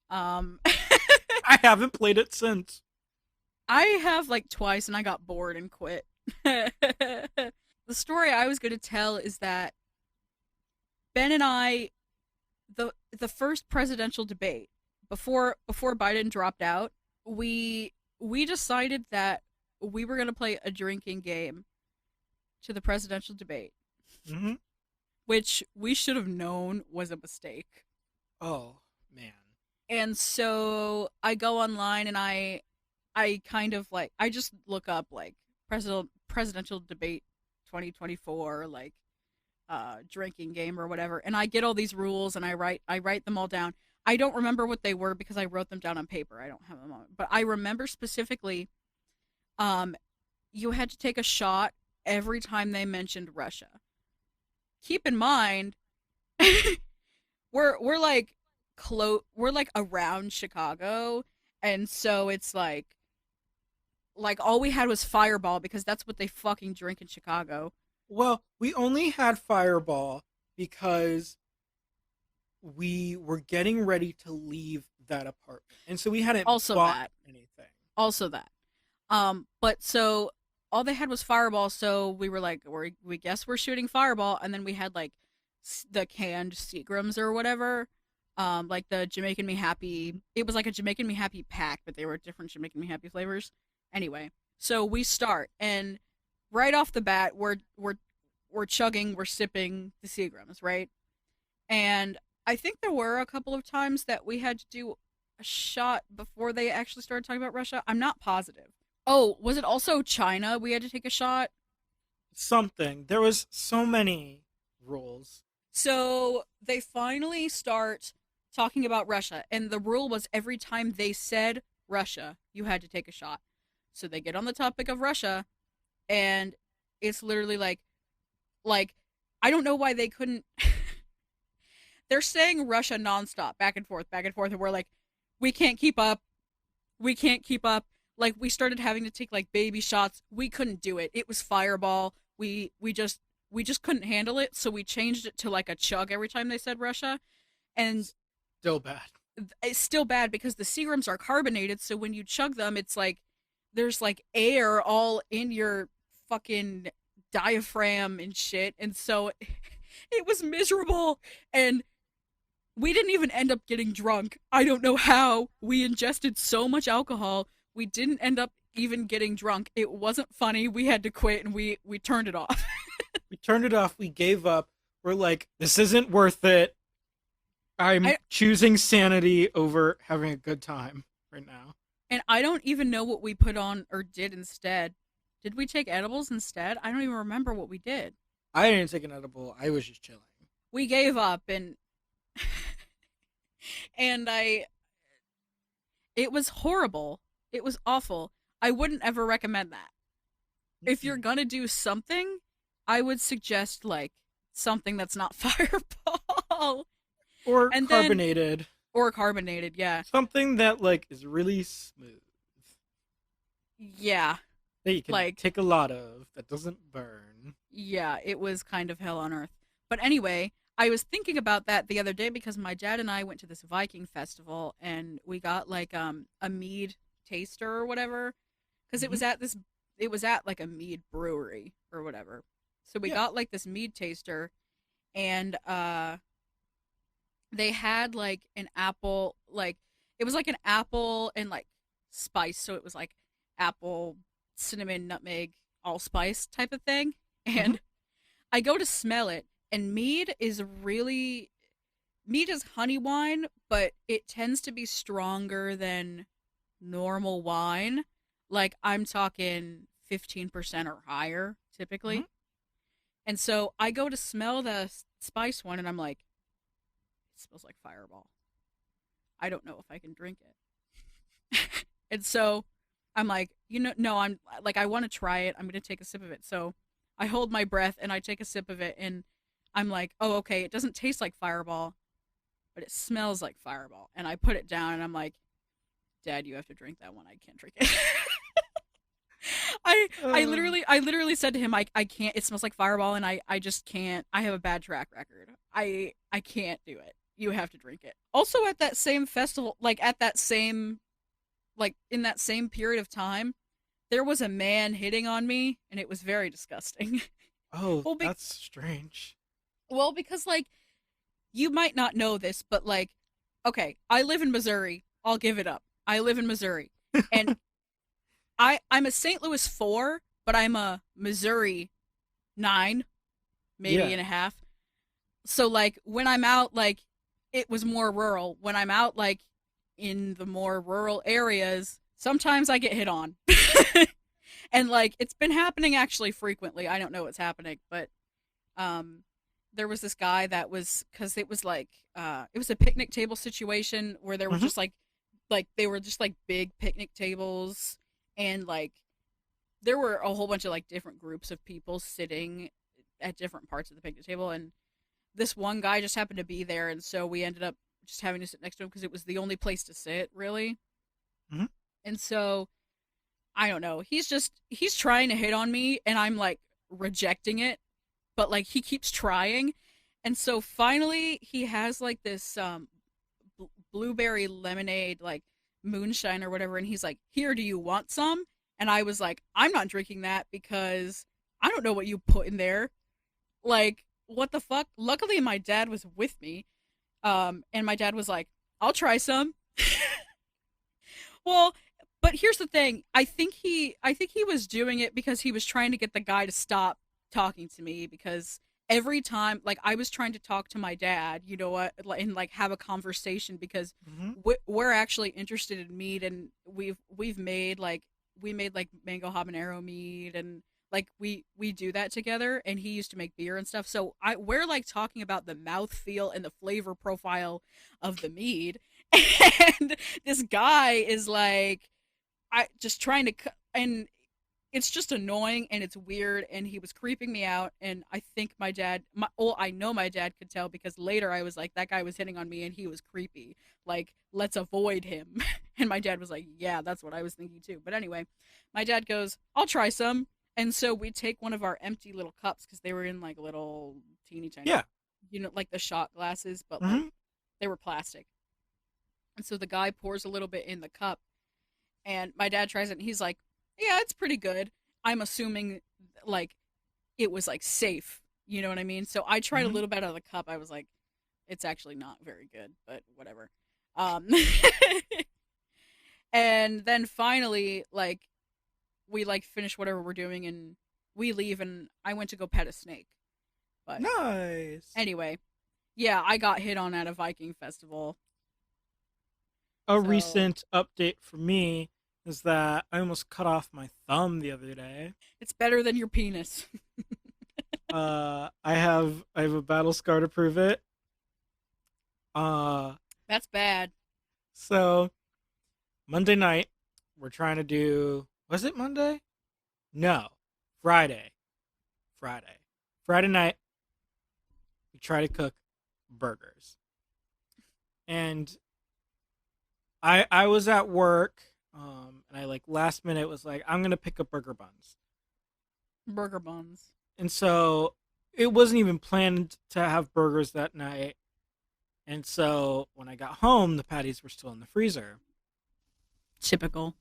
S2: Um
S1: I haven't played it since.
S2: I have like twice and I got bored and quit. The story I was going to tell is that Ben and I, the first presidential debate before Biden dropped out, we decided that we were going to play a drinking game to the presidential debate,
S1: Mm-hmm.
S2: which we should have known was a mistake.
S1: Oh, man.
S2: And so I go online and I kind of like I just look up like presidential debate 2024 like drinking game or whatever, and I get all these rules and I write them all down. I don't remember what they were because I wrote them down on paper. I don't have them on, but I remember specifically um you had to take a shot every time they mentioned Russia. Keep in mind we're like we're like around Chicago, and so it's like all we had was Fireball because that's what they fucking drink in Chicago.
S1: Well, we only had Fireball because we were getting ready to leave that apartment. And so we hadn't
S2: Also
S1: bought
S2: that.
S1: anything.
S2: Also that. But so all they had was Fireball, so we were like, we guess we're shooting Fireball, and then we had like the canned Seagrams or whatever. Like the Jamaican Me Happy. It was like a Jamaican Me Happy pack, but they were different Jamaican Me Happy flavors. Anyway, so we start, and right off the bat, we're chugging, we're sipping the Seagrams, right? And I think there were a couple of times that we had to do a shot before they actually started talking about Russia. I'm not positive. Oh, was it also China? We had to take a shot.
S1: Something. There was so many rules.
S2: So they finally start talking about Russia, and the rule was every time they said Russia, you had to take a shot. So they get on the topic of Russia, and it's literally like I don't know why they couldn't. They're saying Russia nonstop, back and forth, and we're like, we can't keep up, we can't keep up. Like we started having to take like baby shots. We couldn't do it. It was Fireball. We just couldn't handle it, so we changed it to like a chug every time they said Russia, and
S1: Still bad.
S2: it's still bad because the Seagrams are carbonated. So when you chug them, it's like there's like air all in your fucking diaphragm and shit, and so it was miserable. And we didn't even end up getting drunk. I don't know how. We ingested so much alcohol. We didn't end up even getting drunk. It wasn't funny. We had to quit and we turned it off.
S1: We turned it off. We gave up. We're like, this isn't worth it. I'm choosing sanity over having a good time right now.
S2: And I don't even know what we put on or did instead. Did we take edibles instead? I don't even remember what we did.
S1: I didn't take an edible. I was just chilling.
S2: We gave up and and it was horrible. It was awful. I wouldn't ever recommend that. If you're gonna do something, I would suggest like something that's not Fireball
S1: Or
S2: and
S1: carbonated.
S2: or carbonated. Yeah,
S1: Something that like is really smooth.
S2: yeah,
S1: That you can
S2: like
S1: take a lot of. That doesn't burn.
S2: yeah. It was kind of hell on earth. But anyway, I was thinking about that the other day because my dad and I went to this Viking festival and we got like a mead taster or whatever because
S1: Mm-hmm.
S2: it was at like a mead brewery or whatever. So we
S1: Yeah.
S2: got like this mead taster, and they had like an apple, like it was like an apple and like spice, so it was like apple, cinnamon, nutmeg, allspice type of thing.
S1: Hmm.
S2: And I go to smell it, and mead is honey wine, but it tends to be stronger than normal wine. Like I'm talking 15% or higher
S1: Hmm.
S2: typically. And so I go to smell the spice one and I'm like, it smells like Fireball. I don't know if I can drink it. And so I'm like, no, I'm like, I want to try it. I'm going to take a sip of it. So I hold my breath and I take a sip of it and I'm like, oh, okay, it doesn't taste like Fireball, but it smells like Fireball. And I put it down and I'm like, Dad, you have to drink that one. I can't drink it.
S1: Uh,
S2: I literally said to him, I can't. It smells like Fireball, and I just can't. I have a bad track record. I can't do it. You have to drink it. Also, at that same festival, like at that same, like in that same period of time, there was a man hitting on me, and it was very disgusting.
S1: oh,
S2: well, be,
S1: that's strange.
S2: well, because like you might not know this, but like, okay, I live in Missouri. I'll give it up. I live in Missouri, and I'm a St. Louis 4, but I'm a Missouri 9, maybe
S1: Yeah.
S2: and a half. So like when I'm out, like it was more rural. When I'm out like in the more rural areas, sometimes I get hit on. And like it's been happening actually frequently. I don't know what's happening, but um there was this guy that was, cuz it was like it was a picnic table situation where there were
S1: Hmm.
S2: just like they were just like big picnic tables, and like there were a whole bunch of like different groups of people sitting at different parts of the picnic table, and this one guy just happened to be there, and so we ended up just having to sit next to him because it was the only place to sit really.
S1: Hmm.
S2: And so I don't know, he's trying to hit on me and I'm like rejecting it, but like he keeps trying. And so finally he has like this blueberry lemonade, like moonshine or whatever, and he's like, here, do you want some? And I was like, I'm not drinking that because I don't know what you put in there. Like, what the fuck? Luckily my dad was with me, and my dad was like, I'll try some. Well, but here's the thing. I think he was doing it because he was trying to get the guy to stop talking to me, because every time like I was trying to talk to my dad, you know what, and like have a conversation, because
S1: Hmm.
S2: we're actually interested in meat, and we've made like we made like mango habanero meat, and like we do that together, and he used to make beer and stuff. So I we're like talking about the mouth feel and the flavor profile of the mead. And this guy is like, I just trying to and it's just annoying and it's weird, and he was creeping me out, and I think I know my dad could tell, because later I was like, that guy was hitting on me and he was creepy, like let's avoid him. And my dad was like, yeah, that's what I was thinking too. But anyway, my dad goes, I'll try some. And so we take one of our empty little cups, because they were in like little teeny tiny,
S1: Yeah.
S2: like the shot glasses, but like
S1: Hmm.
S2: they were plastic. And so the guy pours a little bit in the cup, and my dad tries it, and he's like, yeah, it's pretty good. I'm assuming like it was like safe, you know what I mean? So I tried a
S1: Hmm.
S2: little bit out of the cup. I was like, it's actually not very good, but whatever. And then finally, like we like finish whatever we're doing and we leave, and I went to go pet a snake. But
S1: Nice.
S2: anyway, yeah, I got hit on at a Viking festival.
S1: A
S2: So
S1: recent update for me is that I almost cut off my thumb the other day.
S2: it's better than your penis.
S1: I have a battle scar to prove it. Uh,
S2: That's bad.
S1: so Monday night we're trying to do. Was it Monday? No, Friday. Friday. Friday night we try to cook burgers, and I was at work, and I like last minute was like I'm gonna pick up burger buns,
S2: Burger buns.
S1: and so it wasn't even planned to have burgers that night. And so when I got home, the patties were still in the freezer.
S2: Typical.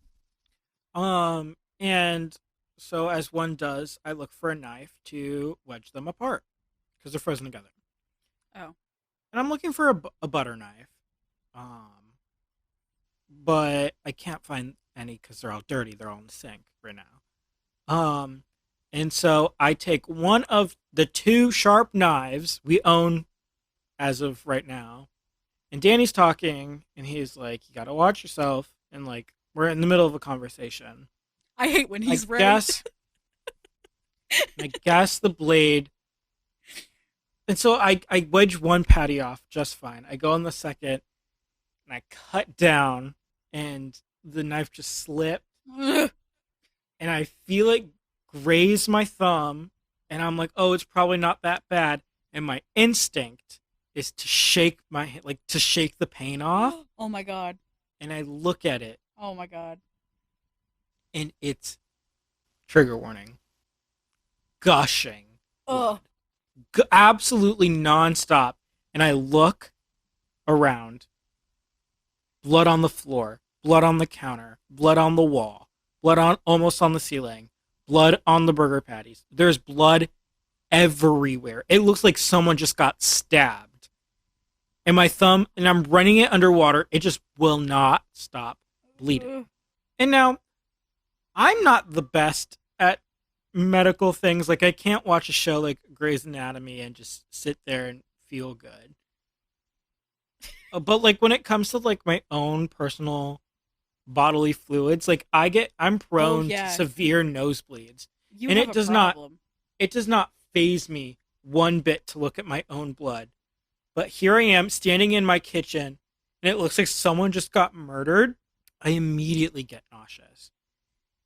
S1: And so as one does, I look for a knife to wedge them apart because they're frozen together.
S2: Oh.
S1: and I'm looking for a butter knife. Um, but I can't find any because they're all dirty. They're all in the sink right now. And so I take one of the two sharp knives we own as of right now, and Danny's talking, and he's like, "You gotta watch yourself." And like, we're in the middle of a conversation.
S2: I hate when
S1: I
S2: he's right.
S1: guess, I guess the blade. And so I wedge one patty off just fine. I go on the second, and I cut down, and the knife just slipped,
S2: Ugh.
S1: and I feel it graze my thumb, and I'm like, oh, it's probably not that bad. And my instinct is to shake to shake the pain off,
S2: Oh my god.
S1: and I look at it,
S2: Oh my god.
S1: and it's trigger warning, gushing
S2: Oh.
S1: blood, absolutely nonstop. And I look around, blood on the floor, blood on the counter, blood on the wall, blood on almost on the ceiling, blood on the burger patties. There's blood everywhere. It looks like someone just got stabbed. And my thumb, and I'm running it underwater, it just will not stop bleeding.
S2: Ugh.
S1: And now, I'm not the best at medical things. Like, I can't watch a show like Grey's Anatomy and just sit there and feel good. But like when it comes to like my own personal bodily fluids, like I'm
S2: Oh
S1: prone to
S2: yeah.
S1: severe nosebleeds,
S2: You
S1: and
S2: have a problem.
S1: it does not phase me one bit to look at my own blood. But here I am standing in my kitchen, and it looks like someone just got murdered. I immediately get nauseous,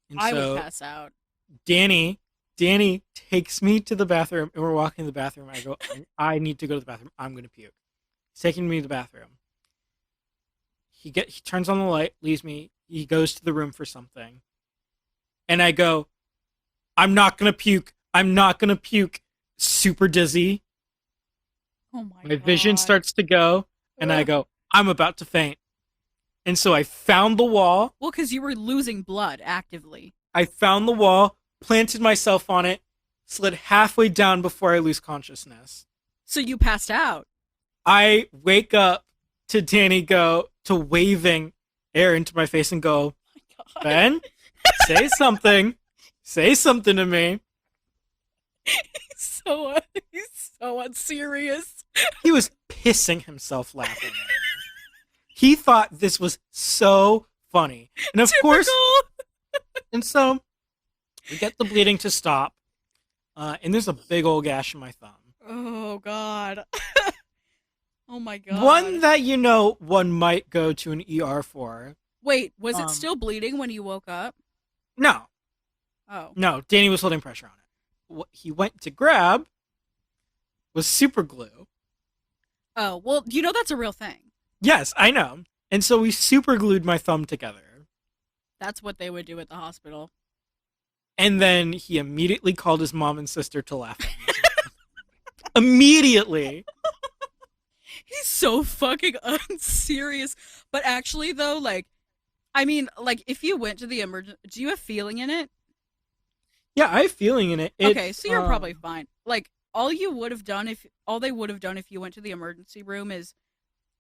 S1: and
S2: I would
S1: so
S2: pass out.
S1: Danny Danny takes me to the bathroom, and we're walking to the bathroom. I go, I need to go to the bathroom. I'm gonna puke. He's taking me to the bathroom. He turns on the light, leaves me. He goes to the room for something, and I go, I'm not gonna puke. I'm not gonna puke. Super dizzy.
S2: Oh my
S1: My
S2: god.
S1: vision starts to go, and I
S2: Ugh.
S1: go, I'm about to faint. And so I found the wall.
S2: Well, because you were losing blood actively.
S1: I found the wall, planted myself on it, slid halfway down before I lose consciousness.
S2: So you passed out.
S1: I wake up to Danny go to waving air into my face and go,
S2: God.
S1: Ben, say something. Say something to me.
S2: He's so unserious.
S1: He was pissing himself laughing. He thought this was so funny. And of
S2: Typical.
S1: course, and so we get the bleeding to stop. And there's a big old gash in my thumb.
S2: Oh god. Oh my god.
S1: One that one might go to an ER for.
S2: Wait, was it
S1: um,
S2: still bleeding when you woke up?
S1: No,
S2: Oh.
S1: no, Danny was holding pressure on it. What he went to grab was super glue.
S2: Oh, well, that's a real thing.
S1: Yes, I know. And so we super glued my thumb together.
S2: That's what they would do at the hospital.
S1: And then he immediately called his mom and sister to laugh at me. Immediately.
S2: He's so fucking unserious. But actually, though, if you went to the emergency, do you have feeling in it?
S1: Yeah, I have feeling in it.
S2: Okay, so you're probably fine. Like, all they would have done if you went to the emergency room is,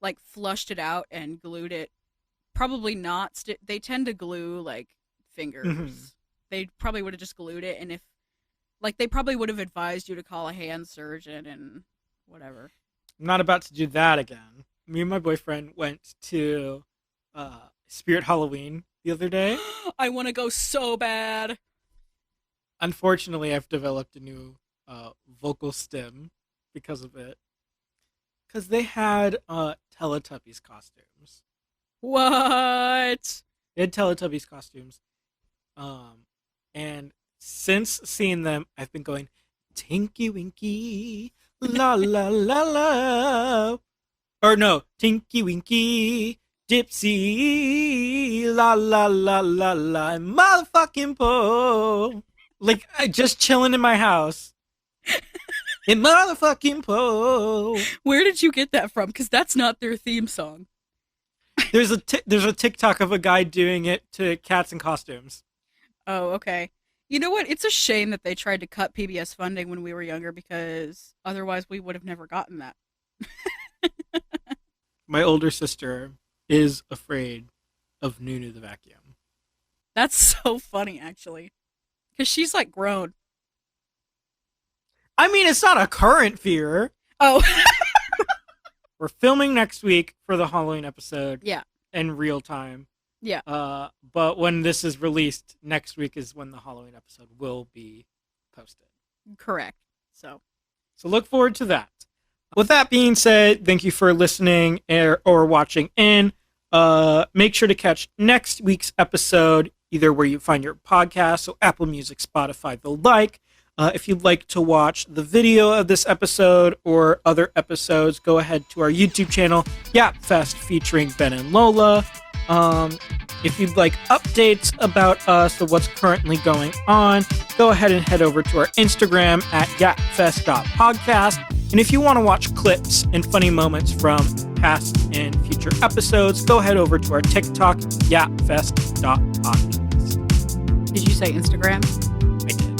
S2: like, flushed it out and glued it. Probably not. They tend to glue, like, fingers.
S1: Mhm.
S2: They probably would have just glued it, and they probably would have advised you to call a hand surgeon and whatever.
S1: I'm not about to do that again. Me and my boyfriend went to Spirit Halloween the other day.
S2: I want to go so bad.
S1: Unfortunately, I've developed a new vocal stim because of it. Because they had Teletubbies costumes.
S2: What?
S1: They had Teletubbies costumes. And since seeing them, I've been going, Tinky Winky, la la la la. Or no, Tinky Winky, Dipsy, la la la la la, motherfucking po. Like, just chilling in my house. In motherfucking po.
S2: Where did you get that from? Because that's not their theme song.
S1: There's a TikTok of a guy doing it to cats in costumes.
S2: Oh, okay. You know what? It's a shame that they tried to cut PBS funding when we were younger because otherwise we would have never gotten that.
S1: My older sister is afraid of Nunu the vacuum.
S2: That's so funny, actually. Because she's like grown.
S1: I mean, it's not a current fear.
S2: Oh.
S1: We're filming next week for the Halloween episode.
S2: Yeah.
S1: In real time.
S2: Yeah.
S1: But when this is released, next week is when the Halloween episode will be posted.
S2: Correct. So
S1: look forward to that. With that being said, thank you for listening or watching in. Make sure to catch next week's episode, either where you find your podcast, so Apple Music, Spotify, the like. If you'd like to watch the video of this episode or other episodes, go ahead to our YouTube channel, Yapfest, featuring Ben and Lola. If you'd like updates about us or what's currently going on, go ahead and head over to our Instagram at yapfest.podcast. And if you want to watch clips and funny moments from past and future episodes, go head over to our TikTok, yapfest.podcast.
S2: did you say Instagram?
S1: I did.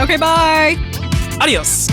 S2: Okay, bye.
S1: Adios.